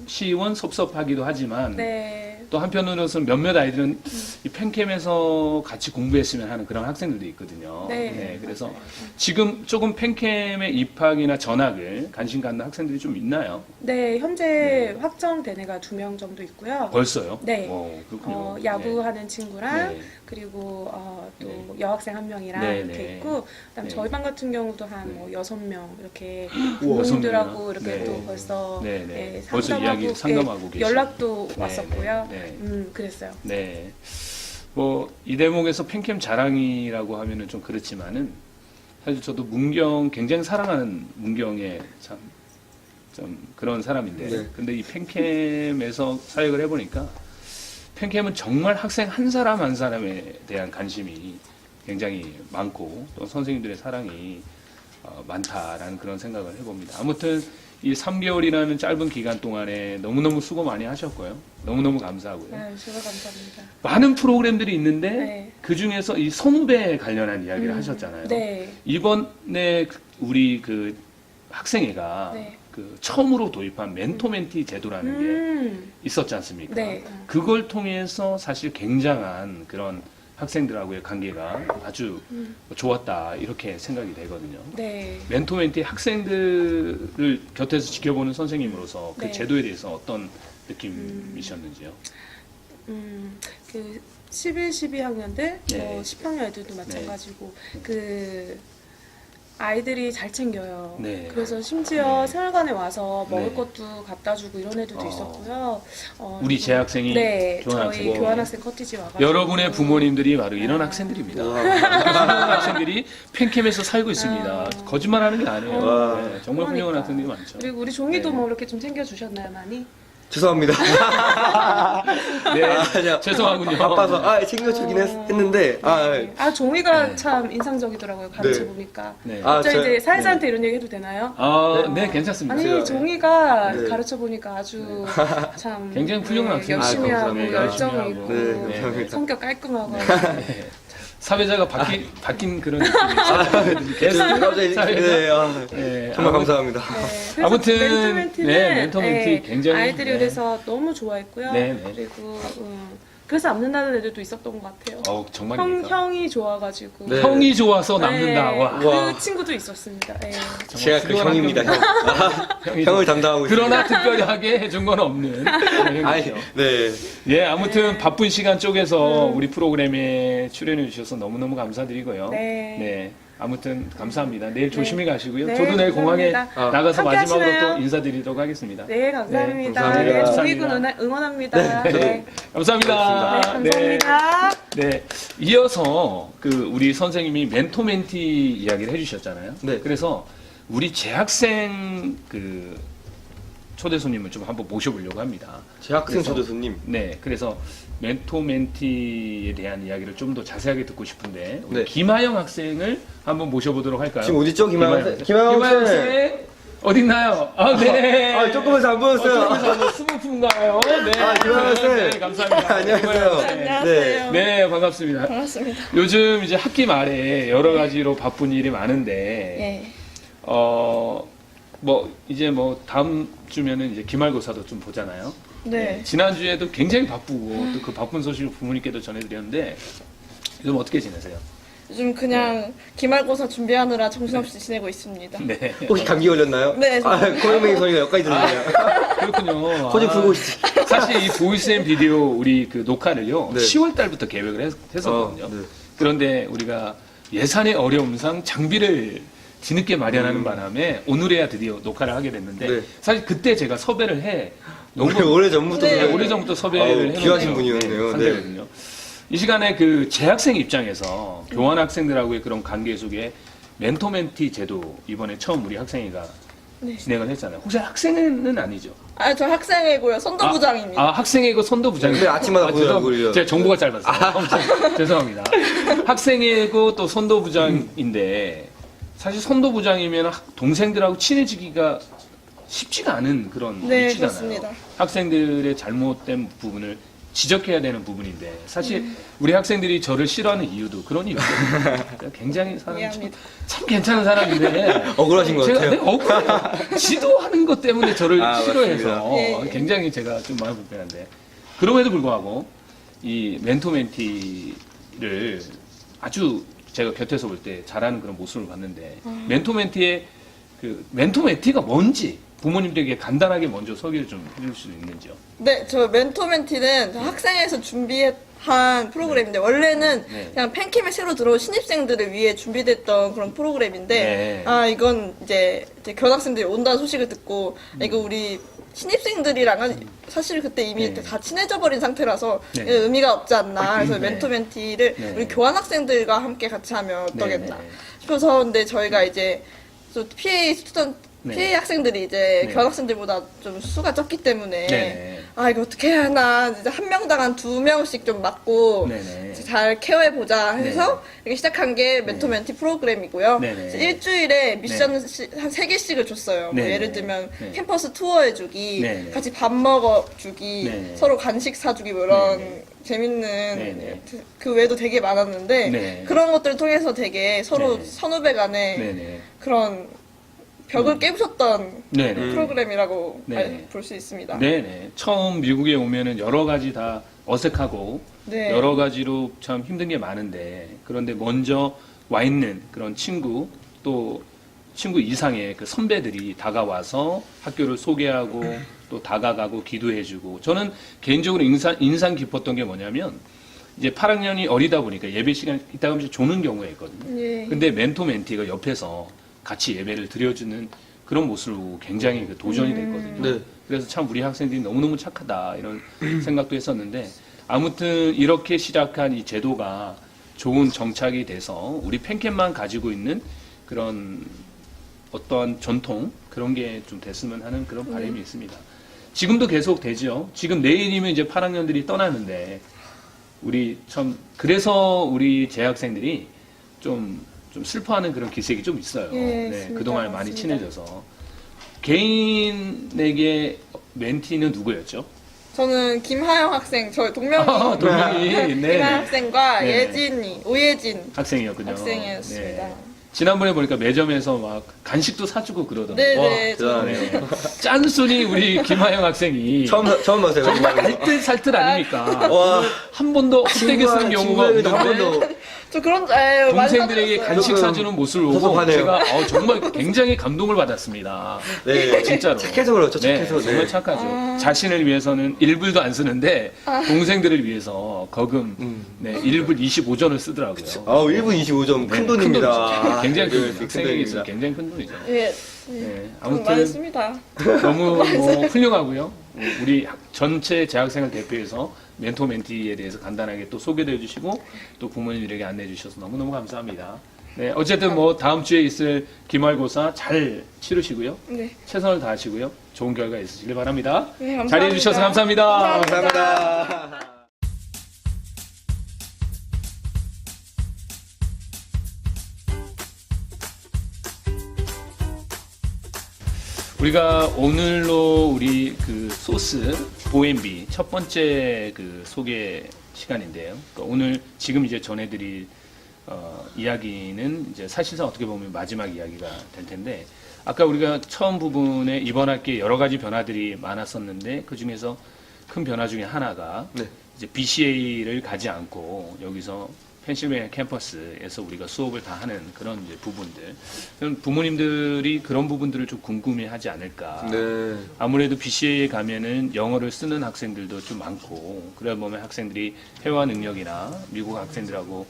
A: 시원섭섭하기도 하지만
E: 네.
A: 또 한편으로서는 몇몇 아이들은 이 팬캠에서 같이 공부했으면 하는 그런 학생들도 있거든요.
E: 네.
A: 그래서 지금 조금 팬캠에 입학이나 전학을 관심 갖는 학생들이 좀 있나요?
E: 네, 현재 확정된 애가 2명 정도 있고요.
A: 벌써요?
E: 네.
A: 그렇군요.
E: 야구하는 친구랑
A: 네.
E: 그리고 또
A: 네.
E: 여학생 1명이랑
A: 네,
E: 이렇게
A: 네.
E: 있고 그다음
A: 네.
E: 저희 반 같은 경우도 한
A: 네.
E: 뭐 6명 이렇게
A: 우와,
E: 부모님들하고
A: 6명이나?
E: 이렇게
A: 네.
E: 또 벌써
A: 네, 네.
E: 예,
A: 벌써
E: 상담하고,
A: 이야기 상담하고 계시고.
E: 연락도
A: 네,
E: 왔었고요.
A: 네.
E: 그랬어요.
A: 네. 뭐 이 대목에서 팬캠 자랑이라고 하면은 좀 그렇지만은 사실 저도 문경 굉장히 사랑하는 문경의 좀 그런 사람인데
B: 네.
A: 근데 이 팬캠에서 사역을 해보니까 팬캠은 정말 학생 한 사람 한 사람에 대한 관심이 굉장히 많고 또 선생님들의 사랑이 많다라는 그런 생각을 해봅니다. 아무튼 이 3개월이라는 짧은 기간 동안에 너무너무 수고 많이 하셨고요. 너무너무 감사하고요.
E: 네, 제가 감사합니다.
A: 많은 프로그램들이 있는데
E: 네.
A: 그 중에서 이 선후배 관련한 이야기를 하셨잖아요.
E: 네.
A: 이번에 우리 그 학생회가
E: 네.
A: 그 처음으로 도입한 멘토멘티 제도라는 게
E: 음.
A: 있었지 않습니까?
E: 네.
A: 그걸 통해서 사실 굉장한 그런 학생들하고의 관계가 아주 좋았다 이렇게 생각이 되거든요.
E: 네.
A: 멘토멘티 학생들을 곁에서 지켜보는 선생님으로서 그
E: 네.
A: 제도에 대해서 어떤 느낌이셨는지요?
E: 그 11, 12학년들,
A: 네.
E: 뭐 10학년 애들도 마찬가지고 그 아이들이 잘 챙겨요.
A: 네.
E: 그래서 심지어
A: 네.
E: 생활관에 와서 먹을
A: 네.
E: 것도 갖다 주고 이런 애들도 있었고요.
A: 우리
E: 좀-
A: 재학생이
E: 네,
A: 교환학생.
E: 저희 교환학생 커티지 와가지고
A: 여러분의 부모님들이 바로 이런
E: 아.
A: 학생들입니다.
B: 우와.
A: 훌륭한 학생들이 팬캠에서 살고 있습니다. 거짓말하는 게 아니에요.
B: 와.
A: 네, 정말 훌륭한
E: 그러니까.
A: 학생들이 많죠.
E: 그리고 우리 종이도
A: 네.
E: 뭐 이렇게 좀 챙겨주셨나요, 많이?
B: 죄송합니다.
A: 네,
B: 아니야.
A: 죄송하군요.
B: 바빠서 챙겨주긴 했는데
E: 종이가
A: 네.
E: 참 인상적이더라고요. 가르쳐
B: 네.
E: 보니까.
A: 네.
E: 갑자기 이제 사회자한테 이런 얘기 해도 되나요?
A: 네, 괜찮습니다.
E: 아니
B: 제가-
E: 종이가
B: 네.
E: 가르쳐 보니까 아주 참
A: 굉장히 훌륭한 학생이에요.
E: 열심히 하고
B: 감사합니다.
E: 열정이
A: 열심히
E: 있고
A: 하고.
B: 네, 감사합니다.
E: 성격 깔끔하고
A: 네. 사회자가 바뀐 그런 느낌이 있어요. 계속
B: 갑자기
A: 사회자. 네,
B: 정말 감사합니다.
E: 그래서
A: 아무튼,
E: 멘토멘티는
A: 네, 멘토멘티 굉장히,
E: 아이들이
A: 네.
E: 그래서 너무 좋아했고요.
A: 네, 네.
E: 그리고 그래서 남는다는 애들도 있었던 것 같아요.
A: 정말입니까?
E: 형이 좋아가지고
B: 네.
A: 형이 좋아서 남는다.
E: 네,
A: 와.
E: 그
B: 와.
E: 친구도 있었습니다. 네.
B: 제가 그
A: 훌륭한
B: 형입니다.
A: 형이
B: 형을 담당하고
A: 그러나
B: 있습니다.
A: 특별하게 해준 건 없는
B: 아니,
A: 형이죠.
B: 네.
A: 예, 아무튼 바쁜 시간 쪼개서 우리 프로그램에 출연해 주셔서 너무너무 감사드리고요.
E: 네.
A: 아무튼 감사합니다. 내일
E: 네.
A: 조심히 가시고요.
E: 네,
A: 저도 내일 공항에
E: 감사합니다.
A: 나가서
E: 함께
A: 마지막으로
E: 하시나요?
A: 또 인사드리도록 하겠습니다.
E: 네, 감사합니다.
B: 감사합니다.
E: 네, 조이군 응원합니다. 네.
A: 감사합니다.
E: 네, 감사합니다.
A: 네. 이어서 우리 선생님이 멘토 멘티 이야기를 해주셨잖아요.
B: 네.
A: 그래서 우리 재학생 초대 손님을 좀 한번 모셔보려고 합니다.
B: 재학생
A: 그래서-
B: 초대손님.
A: 네, 그래서 멘토 멘티에 대한 이야기를 좀 더 자세하게 듣고 싶은데 우리
B: 네.
A: 김하영 학생을 한번 모셔보도록 할까요?
B: 지금 어딨죠, 김하영 학생? 김하영
A: 김하영
B: 학생.
A: 학생 어딨나요? 네.
B: 조금만 안 보였어요.
A: 조금만 스머프인가요? 네.
B: 김하영 학생.
A: 네, 감사합니다.
B: 안녕하세요.
E: 안녕하세요.
A: 네, 반갑습니다.
E: 반갑습니다.
A: 요즘 이제 학기 말에 여러 가지로 바쁜 일이 많은데
E: 네.
A: 이제 다음 주면은 이제 기말고사도 좀 보잖아요.
E: 네.
A: 지난주에도 굉장히 바쁘고 또 그 바쁜 소식을 부모님께도 전해드렸는데 요즘 어떻게 지내세요?
F: 요즘 그냥 기말고사 준비하느라 정신없이 지내고 있습니다.
A: 네.
B: 혹시 감기 걸렸나요?
F: 네,
B: 코맹맹이 소리가 여기까지 들리네요.
A: 그렇군요.
B: 코 좀 풀고 오시지.
A: 사실 이 보이스 앤 비디오 우리 녹화를요
B: 네.
A: 10월 달부터 계획을 했었거든요.
B: 네.
A: 그런데 우리가 예산의 어려움상 장비를 뒤늦게 마련하는 바람에 오늘에야 드디어 녹화를 하게 됐는데
B: 네.
A: 사실 그때 제가 섭외를 해
B: 오래 전부터
F: 네.
A: 오래전부터 섭외를
B: 아우,
A: 해놓은
B: 귀하신 분이었네요.
A: 상대거든요. 이 시간에 재학생 입장에서 교환학생들하고의 그런 관계 속에 멘토 멘티 제도 이번에 처음 우리 학생회가
F: 네.
A: 진행을 했잖아요. 혹시 학생회는 아니죠?
F: 저 학생이고요. 선도부장입니다.
A: 학생회고 선도부장님.
B: 네, 아침마다 보는 얼굴이요.
A: 제가 정보가 짧았어요. 죄송합니다. 학생회고 또 선도부장인데 사실 선도부장이면 동생들하고 친해지기가 쉽지가 않은 그런
F: 네,
A: 위치잖아요.
F: 그렇습니다.
A: 학생들의 잘못된 부분을 지적해야 되는 부분인데 사실 우리 학생들이 저를 싫어하는 이유도 그런 이유거든요. 굉장히 사람
F: 이해합니다.
A: 참 괜찮은 사람인데
B: 억울하신 것 같아요.
A: 억울해요. 지도하는 것 때문에 저를 싫어해서
B: 맞습니다.
F: 예.
A: 굉장히 제가 좀 마음이 불편한데 그럼에도 불구하고 이 멘토 멘티를 아주 제가 곁에서 볼 때 잘하는 그런 모습을 봤는데 멘토 멘티의 멘토 멘티가 뭔지 부모님들에게 간단하게 먼저 소개를 좀 해줄 수 있는지요?
F: 네, 저 멘토멘티는 저 학생회에서 준비한 프로그램인데 원래는
A: 네.
F: 그냥 팬캠에 새로 들어온 신입생들을 위해 준비됐던 그런 프로그램인데
A: 네.
F: 이건 이제 교환학생들이 온다는 소식을 듣고 이거 우리 신입생들이랑은 사실 그때 이미
A: 네.
F: 다 친해져 버린 상태라서
A: 네.
F: 의미가 없지 않나. 그래서
A: 네.
F: 멘토멘티를
A: 네.
F: 우리 교환학생들과 함께 같이 하면 어떠겠나
A: 네, 네.
F: 싶어서 근데 저희가 이제 또 PA
A: 네.
F: PA 학생들이 이제
A: 네.
F: 교환학생들보다 좀 수가 적기 때문에
A: 네.
F: 이거 어떻게 해야 하나 이제 한 명당 한 2명씩 좀 맡고
A: 네네.
F: 잘 케어해보자 해서 이렇게 시작한 게 멘토멘티 프로그램이고요.
A: 네네.
F: 그래서 일주일에 미션 한 3개씩을 줬어요. 뭐
A: 네네.
F: 예를 들면
A: 네.
F: 캠퍼스 투어해주기,
A: 네네.
F: 같이 밥 먹어주기,
A: 네네.
F: 서로 간식 사주기 뭐 이런
A: 네네.
F: 재밌는
A: 네네.
F: 그 외에도 되게 많았는데
A: 네.
F: 그런 것들을 통해서 되게 서로
A: 네네.
F: 선후배 간에
A: 네네.
F: 그런 벽을 깨부셨던
A: 네네.
F: 프로그램이라고
A: 네.
F: 볼 수 있습니다.
A: 네네. 처음 미국에 오면은 여러 가지 다 어색하고
F: 네.
A: 여러 가지로 참 힘든 게 많은데 그런데 먼저 와 있는 그런 친구 또 친구 이상의 그 선배들이 다가와서 학교를 소개하고 또 다가가고 기도해주고 저는 개인적으로 인상 깊었던 게 뭐냐면 이제 8학년이 어리다 보니까 예배 시간 이따 가면서 조는 경우가 있거든요.
F: 예.
A: 근데 멘토 멘티가 옆에서 같이 예배를 드려주는 그런 모습으로 굉장히 도전이 됐거든요.
B: 네.
A: 그래서 참 우리 학생들이 너무너무 착하다 이런 생각도 했었는데 아무튼 이렇게 시작한 이 제도가 좋은 정착이 돼서 우리 팬캠만 가지고 있는 그런 어떠한 전통 그런 게 좀 됐으면 하는 그런 바람이 있습니다. 지금도 계속 되죠. 지금 내일이면 이제 8학년들이 떠나는데 우리 참 그래서 우리 재학생들이 좀 슬퍼하는 그런 기색이 좀 있어요.
E: 예,
A: 네,
E: 맞습니다.
A: 그동안 많이
E: 맞습니다.
A: 친해져서 개인에게 멘티는 누구였죠?
F: 저는 김하영 학생, 저희 동명이
A: 동명이 네.
F: 김하영 학생과
A: 네.
F: 예진이, 오예진
A: 학생이었군요.
F: 학생이었습니다.
A: 네. 지난번에 보니까 매점에서 막 간식도 사주고 그러던데.
F: 네네.
B: 대단하네요.
A: 짠순이 우리 김하영 학생이
B: 처음 봤어요.
A: 정말 알뜰살뜰 아닙니까?
B: 와,
A: 한 번도 헛되게 쓰는 경우가
B: 친구에게도 한
A: 없는데
B: 번도
F: 저 그런 많이
A: 동생들에게
F: 사드렸어요.
A: 간식
B: 조금
A: 사주는 모습을 보고
B: 소속하네요.
A: 제가 정말 굉장히 감동을 받았습니다.
B: 네,
A: 진짜로.
B: 착해서 그렇죠. 착해서.
A: 네, 정말 착하죠. 자신을 위해서는 1불도 안 쓰는데 동생들을 위해서 거금 네, 1불 25전을 쓰더라고요.
B: 1분 25점 큰
A: 네,
B: 돈입니다.
A: 돈이죠. 굉장히 큰
B: 네,
A: 돈이죠. 학생에게 있어서 굉장히 큰 돈이죠.
F: 예.
A: 네,
F: 좀 많이
A: 아무튼
F: 씁니다.
A: 너무 훌륭하고요. 우리 전체 재학생을 대표해서 멘토 멘티에 대해서 간단하게 또 소개도 해주시고 또 부모님들에게 안내해 주셔서 너무너무 감사합니다. 네, 어쨌든 뭐 다음 주에 있을 기말고사 잘 치르시고요.
F: 네.
A: 최선을 다하시고요. 좋은 결과 있으시길 바랍니다.
F: 네, 감사합니다.
A: 자리해 주셔서 감사합니다.
B: 감사합니다.
A: 우리가 오늘로 우리 그 소스 보엠비 첫 번째 그 소개 시간인데요. 그러니까 오늘 지금 이제 전해드릴 이야기는 이제 사실상 어떻게 보면 마지막 이야기가 될 텐데 아까 우리가 처음 부분에 이번 학기에 여러 가지 변화들이 많았었는데 그 중에서 큰 변화 중에 하나가
B: 네.
A: 이제 BCA를 가지 않고 여기서 펜실베니아 캠퍼스에서 우리가 수업을 다 하는 그런 이제 부분들. 그럼 부모님들이 그런 부분들을 좀 궁금해하지 않을까.
B: 네.
A: 아무래도 BCA에 가면은 영어를 쓰는 학생들도 좀 많고, 그래 보면 학생들이 회화 능력이나 미국 학생들하고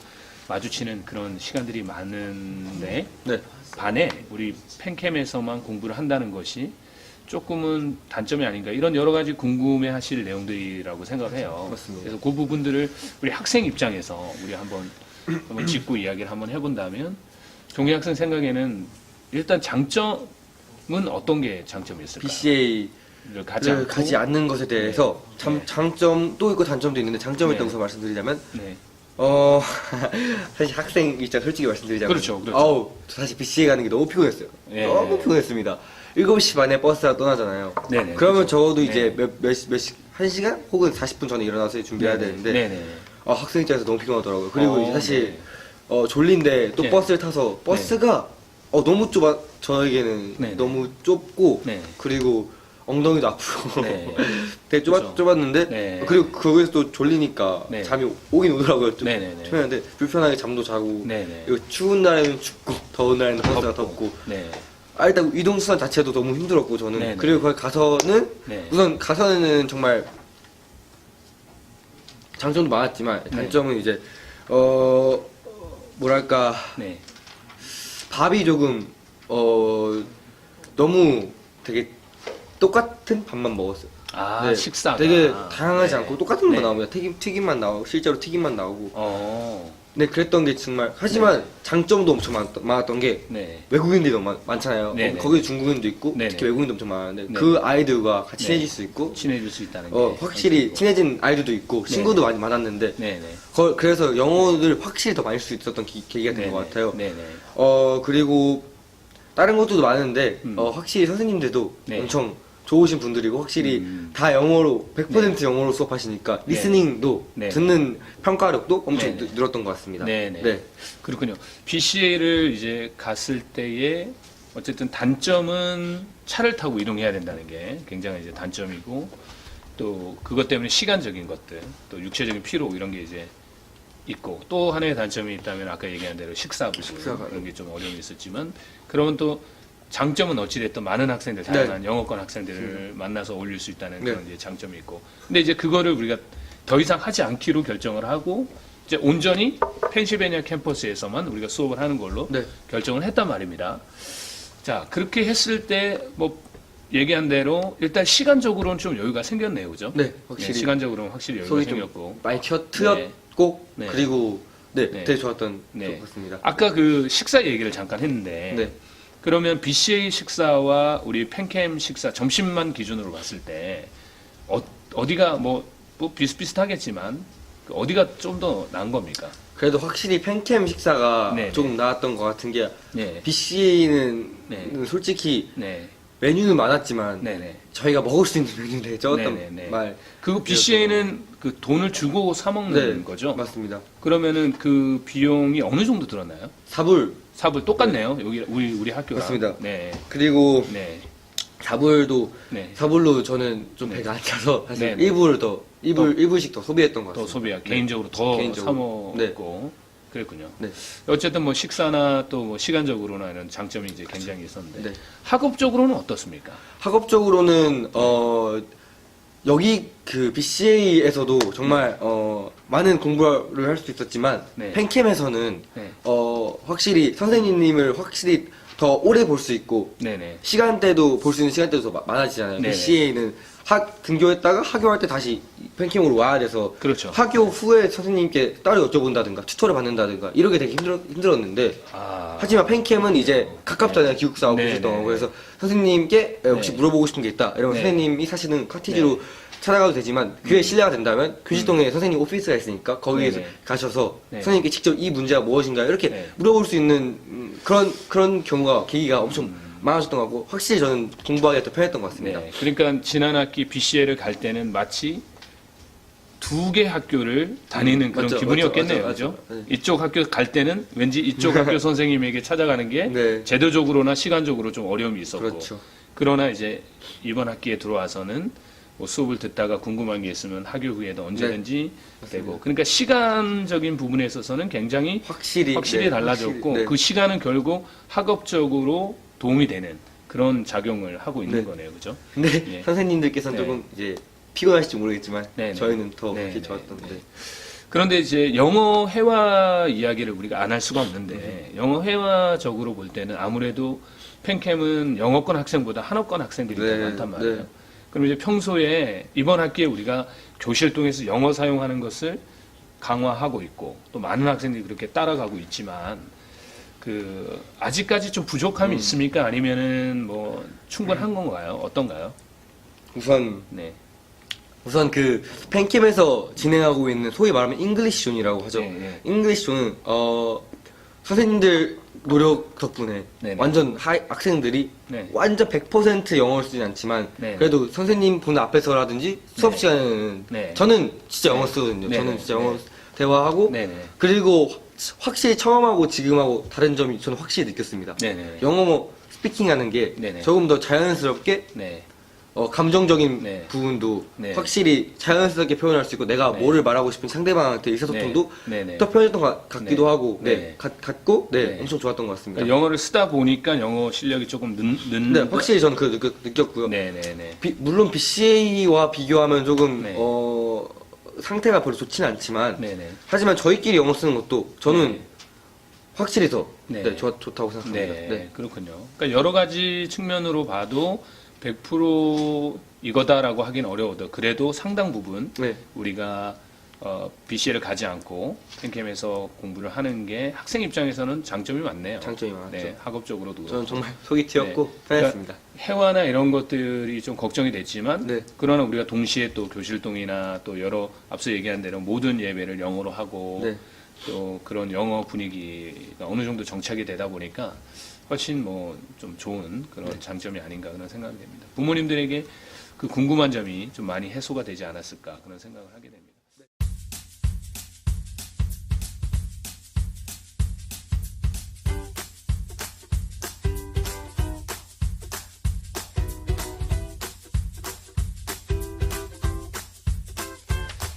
A: 마주치는 그런 시간들이 많은데,
B: 네.
A: 반에 우리 펜캠에서만 공부를 한다는 것이 조금은 단점이 아닌가 이런 여러 가지 궁금해하실 내용들이라고 생각해요.
B: 맞습니다.
A: 그래서 그 부분들을 우리 학생 입장에서 우리 한번 짚고 이야기를 한번 해본다면 종희 학생 생각에는 일단 장점은 어떤 게 장점이었을까요?
B: BCA를
A: 가지 않고
B: 가지 않는 것에 대해서
A: 네.
B: 장점도 있고 단점도 있는데 장점에
A: 네.
B: 대해서 말씀드리자면
A: 네.
B: 사실 학생 입장 솔직히 말씀드리자면
A: 그렇죠, 그렇죠.
B: 저 사실 BCA 가는 게 너무 피곤했어요.
A: 네.
B: 너무 피곤했습니다. 7시 반에 버스가 떠나잖아요.
A: 네네,
B: 그러면
A: 그렇죠.
B: 적어도
A: 네.
B: 이제 몇 시, 1시간 혹은 40분 전에 일어나서 준비해야 되는데
A: 네네.
B: 학생 입장에서 너무 피곤하더라고요. 그리고 이제 사실
A: 네.
B: 졸린데 또
A: 네.
B: 버스를 타서 버스가 너무 좁아 저에게는
A: 네.
B: 너무 좁고
A: 네.
B: 그리고 엉덩이도 아프고
A: 네.
B: 되게
A: 그렇죠.
B: 좁았는데
A: 네.
B: 그리고 거기서 또 졸리니까
A: 네.
B: 잠이 오긴 오더라고요. 좀
A: 네네네.
B: 편한데 불편하게 잠도 자고
A: 네네.
B: 그리고 추운 날에는 춥고 더운 날에는 버스가 덥고
A: 네.
B: 일단 이동 수단 자체도 너무 힘들었고 저는
A: 네네.
B: 그리고 거기 가서는
A: 네.
B: 우선 가서는 정말 장점도 많았지만
A: 네.
B: 단점은 이제 뭐랄까
A: 네.
B: 밥이 조금 너무 되게 똑같은 밥만 먹었어요.
A: 아,
B: 네,
A: 식사가
B: 되게 다양하지
A: 네.
B: 않고 똑같은 거
A: 네.
B: 나옵니다. 튀김만 나오고 실제로 튀김만 나오고.
A: 네.
B: 네 그랬던 게 정말 하지만 장점도 엄청 많았던 게
A: 네.
B: 외국인들이 너무 많잖아요.
A: 네네.
B: 거기 중국인도 있고
A: 네네.
B: 특히 외국인도 엄청 많은데
A: 네.
B: 그 아이들과 같이
A: 네.
B: 친해질 수 있고
A: 친해질 수 있다는 게
B: 확실히
A: 있고.
B: 친해진 아이들도 있고
A: 네.
B: 친구도 많이 많았는데
A: 네네.
B: 그래서 영어를 확실히 더 많이 쓸 수 있었던 계기가 된 것
A: 네네.
B: 같아요.
A: 네네.
B: 그리고 다른 것도 많은데
A: 음.
B: 확실히 선생님들도
A: 네.
B: 엄청 좋으신 분들이고 확실히 다 영어로 100% 영어로 수업하시니까
A: 네.
B: 리스닝도
A: 네.
B: 듣는 평가력도 엄청
A: 네네.
B: 늘었던 것 같습니다.
A: 네네.
B: 네.
A: 그렇군요. BCA를 이제 갔을 때에 어쨌든 단점은 차를 타고 이동해야 된다는 게 굉장히 이제 단점이고 또 그것 때문에 시간적인 것들 또 육체적인 피로 이런 게 이제 있고 또 하나의 단점이 있다면 아까 얘기한 대로 식사 부분
B: 식사가,
A: 그런 게 좀 어려움이 있었지만 그러면 또 장점은 어찌됐든 많은 학생들, 다양한 영어권 학생들을 만나서 어울릴 수 있다는
B: 네.
A: 그런 이제 장점이 있고. 근데 이제 그거를 우리가 더 이상 하지 않기로 결정을 하고 이제 온전히 펜실베니아 캠퍼스에서만 우리가 수업을 하는 걸로
B: 네.
A: 결정을 했단 말입니다. 자, 그렇게 했을 때 뭐 얘기한 대로 일단 시간적으로는 좀 여유가 생겼네요, 그죠?
B: 네, 확실히
A: 시간적으로는 확실히 여유가
B: 소리 좀
A: 생겼고.
B: 많이 트였고
A: 네.
B: 그리고
A: 네.
B: 되게 좋았던
A: 네.
B: 것 같습니다.
A: 아까 그 식사 얘기를 잠깐 했는데
B: 네.
A: 그러면 BCA 식사와 우리 팬캠 식사 점심만 기준으로 봤을 때 어디가 뭐 비슷비슷하겠지만 어디가 좀 더 나은 겁니까?
B: 그래도 확실히 팬캠 식사가
A: 네,
B: 조금 나았던 것 같은 게
A: 네.
B: BCA는
A: 네.
B: 솔직히
A: 네.
B: 메뉴는 많았지만
A: 네네.
B: 저희가 먹을 수 있는 메뉴인데 적었던
A: 네네네.
B: 말.
A: 그 BCA는 그 돈을 주고 사 먹는
B: 네,
A: 거죠?
B: 맞습니다.
A: 그러면은 그 비용이 어느 정도 들었나요?
B: 사불
A: 사불 똑같네요. 여기 우리 학교랑.
B: 맞습니다.
A: 네.
B: 그리고
A: 네.
B: 사불도
A: 네.
B: 사불로 저는 좀
A: 네.
B: 배가 안 차서 사실
A: 네, 네.
B: 일부씩 더 소비했던 것
A: 더
B: 같습니다.
A: 소비야.
B: 네.
A: 개인적으로 더
B: 개인적으로.
A: 사 먹고 그랬군요.
B: 네.
A: 어쨌든 뭐 식사나 또 뭐 시간적으로나 이런 장점이 이제 굉장히 있었는데
B: 네.
A: 학업적으로는 어떻습니까?
B: 학업적으로는 여기 그 BCA에서도 정말 많은 공부를 할 수 있었지만
A: 네.
B: 팬캠에서는
A: 네.
B: 확실히 선생님을 확실히 더 오래 볼 수 있고
A: 네네.
B: 시간대도 볼 수 있는 시간대도 더 많아지잖아요.
A: 네네.
B: BCA는 등교했다가 학교할 때 다시 팬캠으로 와야 돼서
A: 그렇죠.
B: 학교 후에 선생님께 따로 여쭤본다든가 튜터를 받는다든가 이렇게 되게 힘들었는데
A: 아.
B: 하지만 팬캠은 이제 가깝잖아요. 기숙사하고
A: 네네.
B: 계셨던 거. 그래서 선생님께 혹시
A: 네.
B: 물어보고 싶은 게 있다. 이러면
A: 네.
B: 선생님이 사실은 카티지로
A: 네.
B: 찾아가도 되지만 그게 신뢰가 된다면 교실동에 선생님 오피스가 있으니까 거기에서
A: 네네.
B: 가셔서
A: 네.
B: 선생님께 직접 이 문제가 무엇인가 이렇게
A: 네.
B: 물어볼 수 있는 그런 경우가 계기가 엄청 많아졌던 것 같고 확실히 저는 공부하기가 더 편했던 것 같습니다.
A: 네. 그러니까 지난 학기 BCA를 갈 때는 마치 두 개 학교를 다니는 그런
B: 맞죠,
A: 기분이었겠네요.
B: 맞죠,
A: 그죠?
B: 맞죠. 네.
A: 이쪽 학교 갈 때는 왠지 이쪽 학교 선생님에게 찾아가는 게
B: 네.
A: 제도적으로나 시간적으로 좀 어려움이 있었고
B: 그렇죠.
A: 그러나 이제 이번 학기에 들어와서는 뭐 수업을 듣다가 궁금한 게 있으면 학교 후에도 언제든지 되고 그러니까 시간적인 부분에 있어서는 굉장히
B: 확실히 네,
A: 달라졌고
B: 확실히, 네.
A: 그 시간은 결국 학업적으로 도움이 되는 그런 작용을 하고 있는
B: 네.
A: 거네요. 그죠?
B: 근데
A: 예.
B: 선생님들께서는
A: 네.
B: 조금 이제 피곤하실지 모르겠지만
A: 네, 네.
B: 저희는 더
A: 네,
B: 그렇게
A: 네,
B: 좋았던데
A: 네. 그런데 이제 영어 회화 이야기를 우리가 안 할 수가 없는데 영어 회화적으로 볼 때는 아무래도 팬캠은 영어권 학생보다 한어권 학생들이 더
B: 네,
A: 많단 말이에요.
B: 네.
A: 그럼 이제 평소에 이번 학기에 우리가 교실동에서 영어 사용하는 것을 강화하고 있고 또 많은 학생들이 그렇게 따라가고 있지만 그 아직까지 좀 부족함이 있습니까? 아니면은 뭐 충분한 건가요? 어떤가요?
B: 우선
A: 네.
B: 그 팬캠에서 진행하고 있는 소위 말하면 잉글리시 존이라고 하죠.
A: 네,
B: 잉글리시 존은 선생님들 노력 덕분에
A: 네, 네.
B: 완전 학생들이
A: 네.
B: 완전 100% 영어를 쓰진 않지만
A: 네.
B: 그래도 선생님 보는 앞에서라든지 수업
A: 네.
B: 시간에는
A: 네.
B: 저는 진짜 영어
A: 네.
B: 쓰거든요.
A: 네,
B: 저는
A: 네.
B: 진짜 영어
A: 네.
B: 대화하고
A: 네네.
B: 그리고 확실히 처음하고 지금하고 다른 점이 저는 확실히 느꼈습니다.
A: 네네.
B: 영어 스피킹하는 게
A: 네네.
B: 조금 더 자연스럽게
A: 네.
B: 감정적인
A: 네.
B: 부분도
A: 네.
B: 확실히 자연스럽게 표현할 수 있고 내가
A: 네.
B: 뭐를 말하고 싶은 상대방한테 의사소통도
A: 네. 네.
B: 더 편했던 것 같기도
A: 네.
B: 하고
A: 네.
B: 같고
A: 네.
B: 엄청 좋았던 것 같습니다.
A: 그러니까 영어를 쓰다 보니까 영어 실력이 조금 는
B: 네, 확실히 저는 느꼈고요.
A: 네네네.
B: 물론 BCA와 비교하면 조금
A: 네.
B: 상태가 별로 좋지는 않지만
A: 네네.
B: 하지만 저희끼리 영어 쓰는 것도 저는
A: 네.
B: 확실히 더
A: 네.
B: 좋다고 생각합니다.
A: 네,
B: 네.
A: 그렇군요. 그러니까 여러 가지 측면으로 봐도 100% 이거다라고 하긴 어려워도 그래도 상당 부분
B: 네.
A: 우리가 BCA를 가지 않고 팬캠에서 공부를 하는 게 학생 입장에서는 장점이 많네요.
B: 장점이 많았죠.
A: 네, 학업적으로도
B: 저는
A: 그렇고.
B: 정말 속이 트였고
A: 네.
B: 편했습니다.
A: 해화나 이런 것들이 좀 걱정이 됐지만
B: 네.
A: 그러나 우리가 동시에 또 교실동이나 또 여러 앞서 얘기한 대로 모든 예배를 영어로 하고
B: 네.
A: 또 그런 영어 분위기가 어느 정도 정착이 되다 보니까 훨씬 뭐 좀 좋은 그런
B: 네.
A: 장점이 아닌가 그런 생각이 됩니다. 부모님들에게 그 궁금한 점이 좀 많이 해소가 되지 않았을까 그런 생각을 하게 됩니다.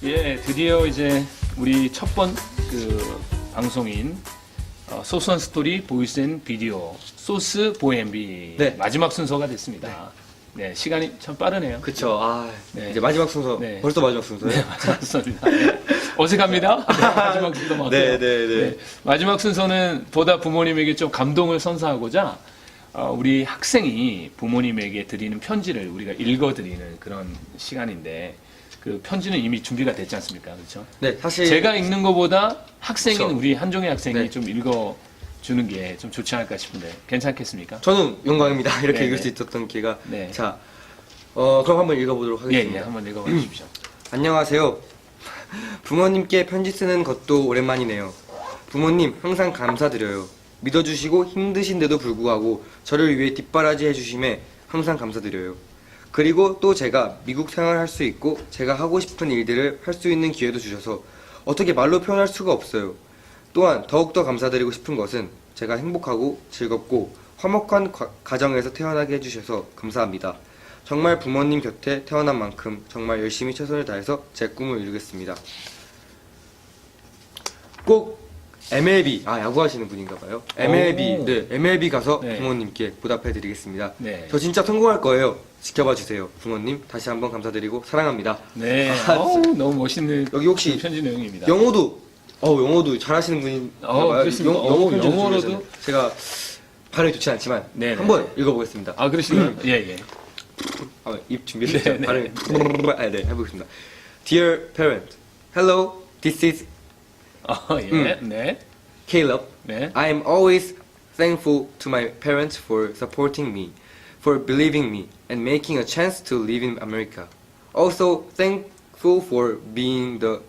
A: 예, 드디어 이제 우리 첫 번 그 방송인 소스원 스토리 보이스 앤 비디오 소스 보엠비
B: 네.
A: 마지막 순서가 됐습니다. 네, 시간이 참 빠르네요.
B: 그쵸.
A: 네.
B: 이제 마지막 순서
A: 네.
B: 벌써 마지막 순서예요.
A: 마지막 순서입니다. 네. 어색합니다. 네, 마지막 순서 맞아요.
B: 네.
A: 마지막 순서는 보다 부모님에게 좀 감동을 선사하고자 우리 학생이 부모님에게 드리는 편지를 우리가 읽어드리는 그런 시간인데 그 편지는 이미 준비가 됐지 않습니까? 그렇죠?
B: 네, 사실
A: 제가 읽는 것보다 학생인
B: 그렇죠.
A: 우리 한종의 학생이
B: 네.
A: 좀 읽어 주는 게 좀 좋지 않을까 싶은데 괜찮겠습니까?
B: 저는 영광입니다. 이렇게
A: 네,
B: 읽을
A: 네.
B: 수 있었던 기회가.
A: 네.
B: 자, 그럼 한번 읽어보도록
A: 예,
B: 하겠습니다.
A: 예, 한번 읽어봐 주십시오.
B: 안녕하세요. 부모님께 편지 쓰는 것도 오랜만이네요. 부모님 항상 감사드려요. 믿어주시고 힘드신데도 불구하고 저를 위해 뒷바라지 해주심에 항상 감사드려요. 그리고 또 제가 미국 생활할 수 있고 제가 하고 싶은 일들을 할 수 있는 기회도 주셔서 어떻게 말로 표현할 수가 없어요. 또한 더욱더 감사드리고 싶은 것은 제가 행복하고 즐겁고 화목한 가정에서 태어나게 해주셔서 감사합니다. 정말 부모님 곁에 태어난 만큼 정말 열심히 최선을 다해서 제 꿈을 이루겠습니다. 꼭 MLB, 야구하시는 분인가봐요. MLB, 네, MLB 가서
A: 네.
B: 부모님께 보답해드리겠습니다.
A: 네.
B: 저 진짜 성공할 거예요. 지켜봐 주세요. 부모님, 다시 한번 감사드리고 사랑합니다.
A: 네, 너무 멋있는
B: 여기 혹시
A: 편지 내용입니다.
B: 영어도, 영어도 잘하시는 분인가봐요.
A: 그렇습니까?
B: 영어 편지
A: 영어로도?
B: 제가 발음이 좋지 않지만
A: 네네.
B: 한번 읽어보겠습니다.
A: 아, 그러시나요? 예, 예.
B: 입 준비했죠.
A: 네, 네.
B: 발음이. 네, 해보겠습니다. Dear parent, hello, this is
A: 예, 네.
B: Caleb.
A: 네.
B: I am always thankful to my parents for supporting me, for believing me, and making a chance to live in America. Also thankful for being the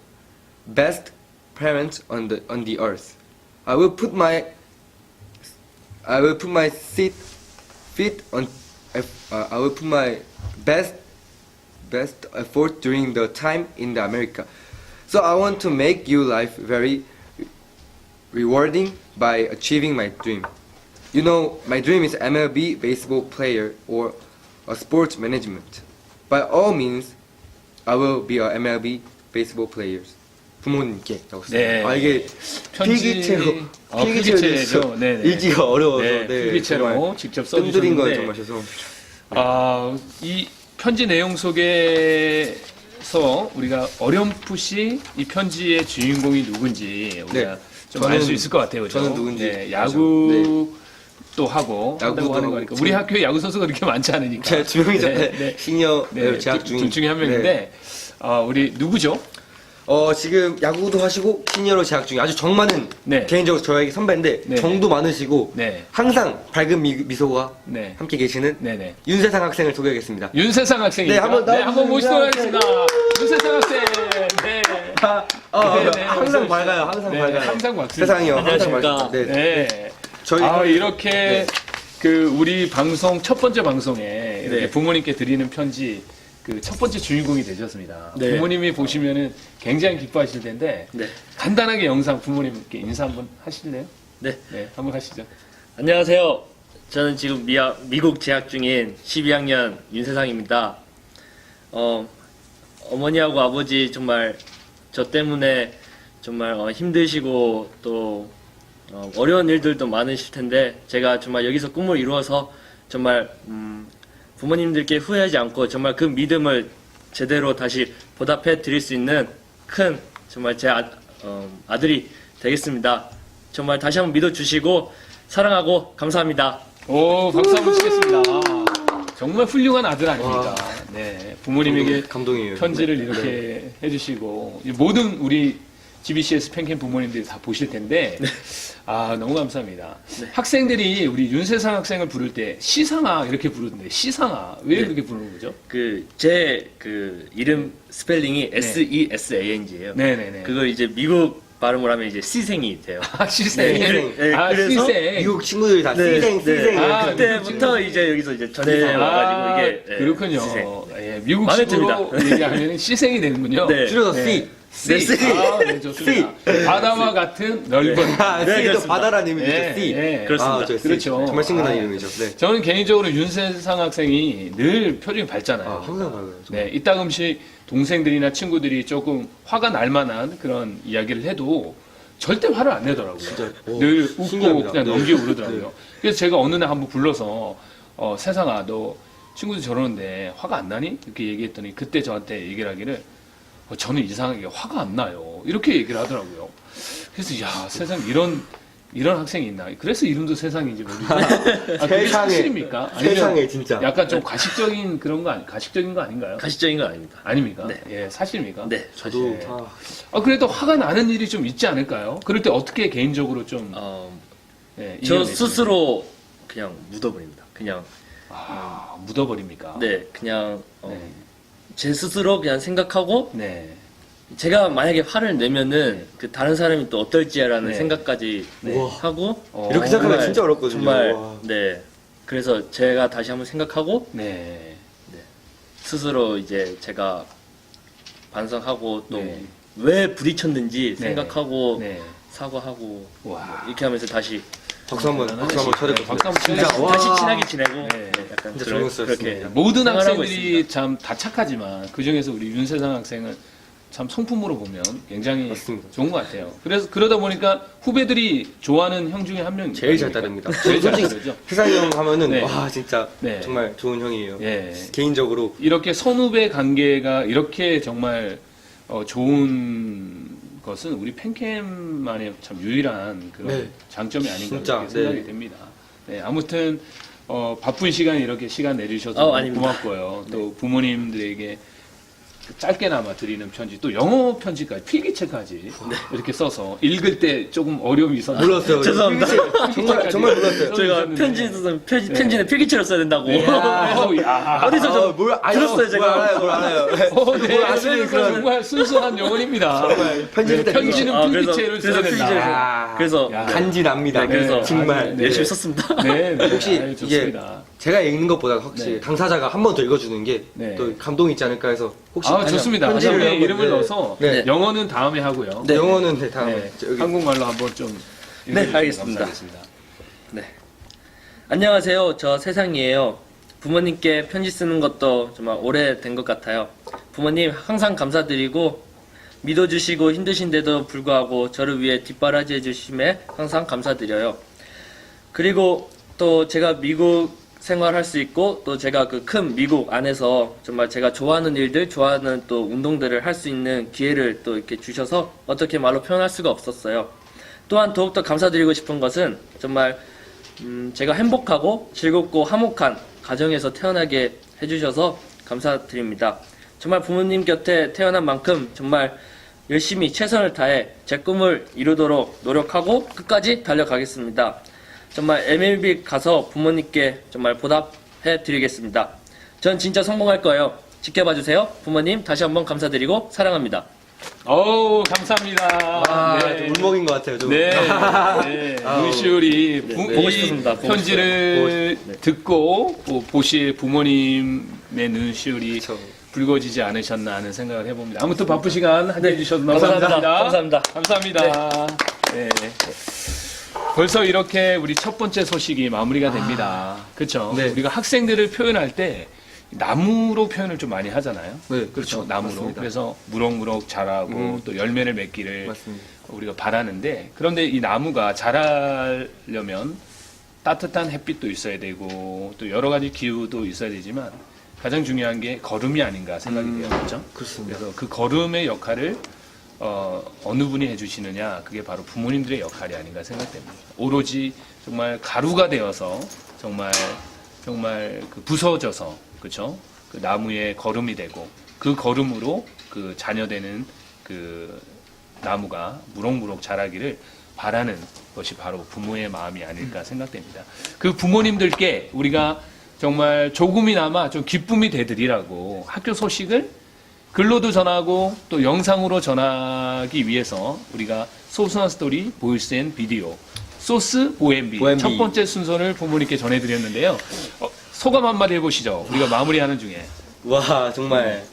B: best parent on the earth. I will put my feet on. I will put my best effort during the time in the America. So I want to make your life very rewarding by achieving my dream. You know, my dream is MLB baseball player or a sports management. By all means, I will be a MLB baseball player. 부모님께
A: 네.
B: 이게 필기체로
A: 필기체죠. 네, 네.
B: 읽기가 어려워서
A: 네, 필기체로
B: 정말
A: 직접
B: 뜸들인 건
A: 써주셨는데
B: 정말 죄송합니다.
A: 이 편지 내용 속에서 우리가 어렴풋이 이 편지의 주인공이 누군지 우리가
B: 네.
A: 좀 알 수
B: 저는-
A: 있을 것 같아요. 그죠?
B: 저는 누군지
A: 네,
B: 알죠.
A: 야구도 하고 한다고
B: 야구도
A: 하는 거니까
B: 하고
A: 우리 학교에 야구 선수가 그렇게 많지 않으니까
B: 제가 두 명이죠.
A: 네, 네.
B: 시니어
A: 네,
B: 재학 중인
A: 둘 중에 한 명인데
B: 네.
A: 우리 누구죠?
B: 지금 야구도 하시고 시니어로 재학 중에 아주 정 많은
A: 네.
B: 개인적으로 저에게 선배인데
A: 네.
B: 정도 많으시고
A: 네.
B: 항상 밝은 미소가
A: 네.
B: 함께 계시는
A: 네네.
B: 윤세상 학생을 소개하겠습니다.
A: 윤세상 학생입니다.
B: 네, 한번 나와주세요.
A: 모시도록 하겠습니다. 윤세상 학생. 네. 네, 네,
B: 항상
A: 어서
B: 밝아요. 항상
A: 네,
B: 밝아요.
A: 항상 밝습니다.
B: 세상이요. 항상
G: 안녕하십니까.
B: 밝습니다.
A: 네.
B: 저희
A: 이렇게
B: 네.
A: 그 우리 방송 첫 번째 방송에 이렇게
G: 네.
A: 부모님께 드리는 편지 그 첫 번째 주인공이 되셨습니다.
G: 네.
A: 부모님이 보시면은 굉장히 기뻐하실 텐데
G: 네.
A: 간단하게 영상 부모님께 인사 한번 하실래요?
G: 네.
A: 네, 한번 하시죠.
G: 안녕하세요. 저는 지금 미국 재학 중인 12학년 윤세상입니다. 어머니하고 아버지 정말 저 때문에 정말 힘드시고 또 어려운 일들도 많으실 텐데 제가 정말 여기서 꿈을 이루어서 정말 부모님들께 후회하지 않고 정말 그 믿음을 제대로 다시 보답해 드릴 수 있는 큰 정말 제 아들이 되겠습니다. 정말 다시 한번 믿어주시고 사랑하고 감사합니다.
A: 오, 박수 한번 치겠습니다. 정말 훌륭한 아들 아닙니까?
B: 와.
A: 네, 부모님에게
B: 감동이에요.
A: 편지를 이렇게 해주시고 모든 우리 GBCS 팬캠 부모님들이 다 보실 텐데 너무 감사합니다. 학생들이 우리 윤세상 학생을 부를 때 시상아 이렇게 부르는데 시상아 왜 그렇게 부르는 거죠?
G: 제 이름 스펠링이 SESANG예요.
A: 네네네.
G: 그걸 이제 미국 발음을 하면 이제 C생이 돼요.
A: 시생.
B: 네,
G: 그래서
A: 시생.
B: 미국 친구들이 다 C생
G: 그때부터 이제 여기서 이제 전해서 와가지고 이게
A: 그렇군요.
G: C생.
A: 예, 미국
G: 마음에
A: 식으로 얘기하면 시생이 되는군요.
G: 네.
B: 줄여서
A: 네.
B: C.
G: 네, C.
A: 네, 좋습니다. 바다와 같은 넓은.
B: C도
G: 그렇습니다.
B: 바다라는 의미죠.
A: 네,
B: C.
A: 네.
G: 그렇습니다.
B: 저 C.
A: 그렇죠.
B: 정말 친근한
A: 아.
B: 이름이죠. 네.
A: 저는 개인적으로 윤세상 학생이 늘 표정이 밝잖아요.
B: 항상 밝아요.
A: 네, 이따금씩 동생들이나 친구들이 조금 화가 날 만한 그런 이야기를 해도 절대 화를 안 내더라고요. 늘 웃고
B: 신기합니다.
A: 그냥
B: 네.
A: 넘기고 그러더라고요. 그래서 제가 어느 날 한번 불러서 세상아 너 친구들 저러는데 화가 안 나니? 이렇게 얘기했더니 그때 저한테 얘기를 하기를 저는 이상하게 화가 안 나요. 이렇게 얘기를 하더라고요. 그래서 야 세상 이런 학생이 있나? 그래서 이름도 세상인지 모르겠어요. 그게
B: 세상에,
A: 사실입니까? 아니면
B: 세상에 진짜.
A: 약간 좀 가식적인 그런 거 가식적인 거 아닌가요?
G: 가시적인 건 아닙니다.
A: 아닙니까?
G: 네.
A: 예, 사실입니까?
G: 네,
B: 저도
A: 네.
B: 다
A: 그래도 화가 나는 일이 좀 있지 않을까요? 그럴 때 어떻게 개인적으로 좀 네,
G: 저
A: 이겨내시는
G: 스스로 그냥 묻어버립니다. 그냥
A: 묻어버립니까?
G: 네, 그냥
A: 네.
G: 제 스스로 그냥 생각하고
A: 네.
G: 제가 만약에 화를 내면은 그 다른 사람이 또 어떨지라는
A: 네.
G: 생각까지
A: 네.
G: 하고
B: 이렇게 생각하면
G: 정말,
B: 진짜 어렵거든요.
G: 정말
B: 와.
G: 네. 그래서 제가 다시 한번 생각하고
A: 네.
G: 스스로 이제 제가 반성하고 또
A: 네.
G: 왜 부딪혔는지
A: 네.
G: 생각하고
A: 네.
G: 사과하고
A: 와.
G: 이렇게 하면서 다시
B: 박수 한번 쳐드리고
A: 박수 한번
B: 진짜
A: 쳐드리고.
B: 와.
G: 다시 친하게 지내고
A: 네.
G: 약간
B: 진짜
G: 그런-
B: 존경스럽습니다.
G: 그렇게
A: 모든
G: 생활하고
A: 학생들이
G: 있습니다.
A: 참 다 착하지만 그 중에서 우리 윤세상 학생은 참 성품으로 보면 굉장히
B: 맞습니다.
A: 좋은 것 같아요. 그래서 그러다 보니까 후배들이 좋아하는 형 중에 한 명이
B: 제일 잘 따릅니다.
A: 제일 잘
B: 솔직히
A: 따르죠.
B: 세상이 형 하면은
A: 네.
B: 와 진짜
A: 네.
B: 정말 좋은 형이에요.
A: 예.
B: 개인적으로
A: 이렇게 선후배 관계가 이렇게 정말 좋은 것은 우리 팬캠만의 참 유일한 그런
B: 네.
A: 장점이 아닌가
B: 진짜,
A: 그렇게 생각이
B: 네.
A: 됩니다. 네, 아무튼 바쁜 시간에 이렇게 시간 내주셔서
G: 아닙니다.
A: 고맙고요. 또 부모님들에게 짧게나마 드리는 편지, 또 영어 편지까지 필기체까지 이렇게 써서 읽을 때 조금 어려움이 있었는데
B: 몰랐어요.
G: 죄송합니다.
B: 정말 몰랐어요.
G: 저희가 편지는 필기체로 써야 된다고
A: 어디서
G: 좀 들었어요, 제가.
B: 뭘 알아요.
A: 네,
B: 아시는 그런
A: 정말 순수한 영혼입니다.
B: 편지를 때
A: 편지는
G: 아, 그래서-
A: 필기체를 써야
G: 그래서
A: 된다.
G: 그래서
A: 야.
B: 간지납니다.
G: 네, 그래서
B: 정말
A: 네.
G: 열심히 썼습니다.
A: 네, 네.
B: 혹시
A: 아유,
B: 이게
A: 좋습니다.
B: 제가 읽는 것보다 확실히
A: 네.
B: 당사자가 한 번 더 읽어주는 게 또
A: 네.
B: 감동이 있지 않을까 해서 혹시
A: 좋습니다.
B: 편지를
A: 편지에
B: 한번,
A: 이름을
B: 네.
A: 넣어서
B: 네.
A: 영어는 다음에 하고요.
B: 네. 영어는 네, 다음에
A: 네.
B: 여기
A: 한국말로 한번 좀
G: 네,
A: 읽어주시면
G: 알겠습니다.
A: 감사하겠습니다.
G: 안녕하세요. 저 세상이에요. 부모님께 편지 쓰는 것도 정말 오래된 것 같아요. 부모님 항상 감사드리고 믿어주시고 힘드신데도 불구하고 저를 위해 뒷바라지 해주심에 항상 감사드려요. 그리고 또 제가 미국 생활할 수 있고 또 제가 그 큰 미국 안에서 정말 제가 좋아하는 일들, 좋아하는 또 운동들을 할 수 있는 기회를 또 이렇게 주셔서 어떻게 말로 표현할 수가 없었어요. 또한 더욱더 감사드리고 싶은 것은 정말 제가 행복하고 즐겁고 화목한 가정에서 태어나게 해주셔서 감사드립니다. 정말 부모님 곁에 태어난 만큼 정말 열심히 최선을 다해 제 꿈을 이루도록 노력하고 끝까지 달려가겠습니다. 정말 MLB 가서 부모님께 정말 보답해 드리겠습니다. 전 진짜 성공할 거예요. 지켜봐 주세요. 부모님 다시 한번 감사드리고 사랑합니다.
A: 어우, 감사합니다.
B: 아,
A: 네.
B: 좀 울먹인 것 같아요. 좀.
A: 네, 네. 문시울이
G: 보고 싶습니다. 보고
A: 편지를
G: 싶어요. 네.
A: 듣고 보실 부모님의 눈시울이
B: 그쵸.
A: 붉어지지 않으셨나 하는 생각을 해봅니다. 아무튼 바쁜 시간 함께 해주셔서 너무
G: 감사합니다.
A: 감사합니다.
G: 감사합니다.
A: 감사합니다. 네. 벌써 이렇게 우리 첫 번째 소식이 마무리가 됩니다. 그렇죠?
B: 네.
A: 우리가 학생들을 표현할 때 나무로 표현을 좀 많이 하잖아요.
B: 네,
A: 그렇죠. 나무로.
B: 맞습니다.
A: 그래서 무럭무럭 자라고 또 열매를 맺기를
B: 맞습니다.
A: 우리가 바라는데, 그런데 이 나무가 자라려면 따뜻한 햇빛도 있어야 되고 또 여러 가지 기후도 있어야 되지만 가장 중요한 게 거름이 아닌가 생각이 돼요. 그렇죠?
B: 그렇습니다.
A: 그래서 그 거름의 역할을 어느 분이 해주시느냐, 그게 바로 부모님들의 역할이 아닌가 생각됩니다. 오로지 정말 가루가 되어서 정말 그 부서져서, 그렇죠? 그 나무의 거름이 되고 그 거름으로 그 자녀되는 그 나무가 무럭무럭 자라기를 바라는 것이 바로 부모의 마음이 아닐까 생각됩니다. 그 부모님들께 우리가 정말 조금이나마 좀 기쁨이 되드리라고 학교 소식을 글로도 전하고 또 영상으로 전하기 위해서 우리가 소스한 스토리 보이스 앤 비디오 소스 보엠비
B: 보엠비.
A: 첫 번째 순서를 부모님께 전해드렸는데요. 소감 한마디 해보시죠. 우리가 마무리하는 중에.
B: 와 정말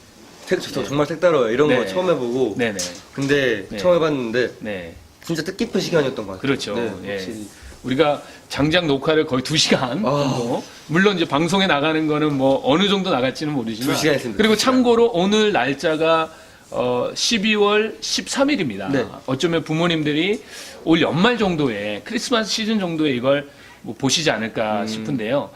B: 정말 색다르워요. 이런
A: 네.
B: 거 처음 해보고.
A: 네네.
B: 근데
A: 네.
B: 처음 해봤는데
A: 네.
B: 진짜 뜻깊은 시간이었던 것 같아요.
A: 그렇죠.
B: 네,
A: 예.
B: 확실히.
A: 우리가 장장 녹화를 거의 2시간 정도. 물론 이제 방송에 나가는 거는 뭐 어느 정도 나갈지는 모르지만.
B: 2시간 했습니다.
A: 그리고
B: 2시간.
A: 참고로 오늘 날짜가 12월 13일입니다.
B: 네.
A: 어쩌면 부모님들이 올 연말 정도에 크리스마스 시즌 정도에 이걸 뭐 보시지 않을까 싶은데요.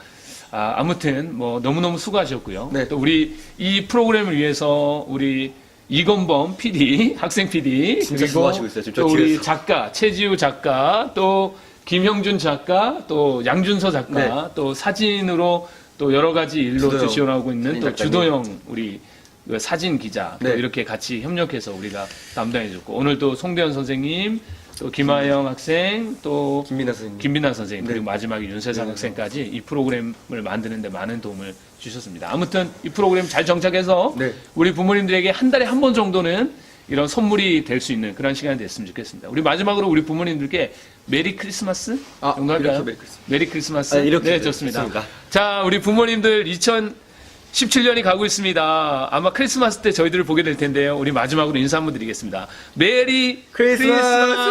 A: 아무튼 뭐 너무너무 수고하셨고요.
B: 네.
A: 또 우리 이 프로그램을 위해서 우리 이건범 PD, 학생 PD,
B: 진짜 수고하시고 있어요. 지금 저
A: 또 우리
B: 뒤에서.
A: 작가 최지우 작가, 또 김형준 작가, 또 양준서 작가,
B: 네.
A: 또 사진으로 또 여러 가지 일로
B: 주도영
A: 지원하고 있는
B: 사진
A: 또
B: 작가님.
A: 주도영 우리 그 사진 기자, 또
B: 네.
A: 이렇게 같이 협력해서 우리가 담당해줬고, 오늘 또 송대현 선생님, 또 김하영 학생, 또
B: 김민아 선생님.
A: 김빈아 선생님,
B: 네.
A: 그리고 마지막에 윤세상
B: 네.
A: 학생까지 이 프로그램을 만드는데 많은 도움을 주셨습니다. 아무튼 이 프로그램 잘 정착해서
B: 네.
A: 우리 부모님들에게 한 달에 한 번 정도는 이런 선물이 될 수 있는 그런 시간이 됐으면 좋겠습니다. 우리 마지막으로 우리 부모님들께 메리 크리스마스 정도 할까요?
B: 이렇게 메리 크리스마스.
A: 메리 크리스마스.
B: 아, 이렇게.
A: 네, 좋습니다. 자, 우리 부모님들 2017년이 가고 있습니다. 아마 크리스마스 때 저희들을 보게 될 텐데요. 우리 마지막으로 인사 한번 드리겠습니다. 메리
B: 크리스마스!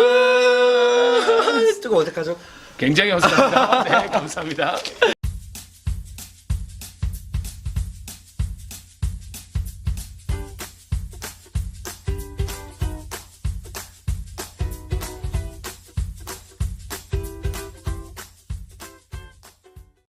B: 조금 어색하죠?
A: 굉장히 감사합니다. 네, 감사합니다.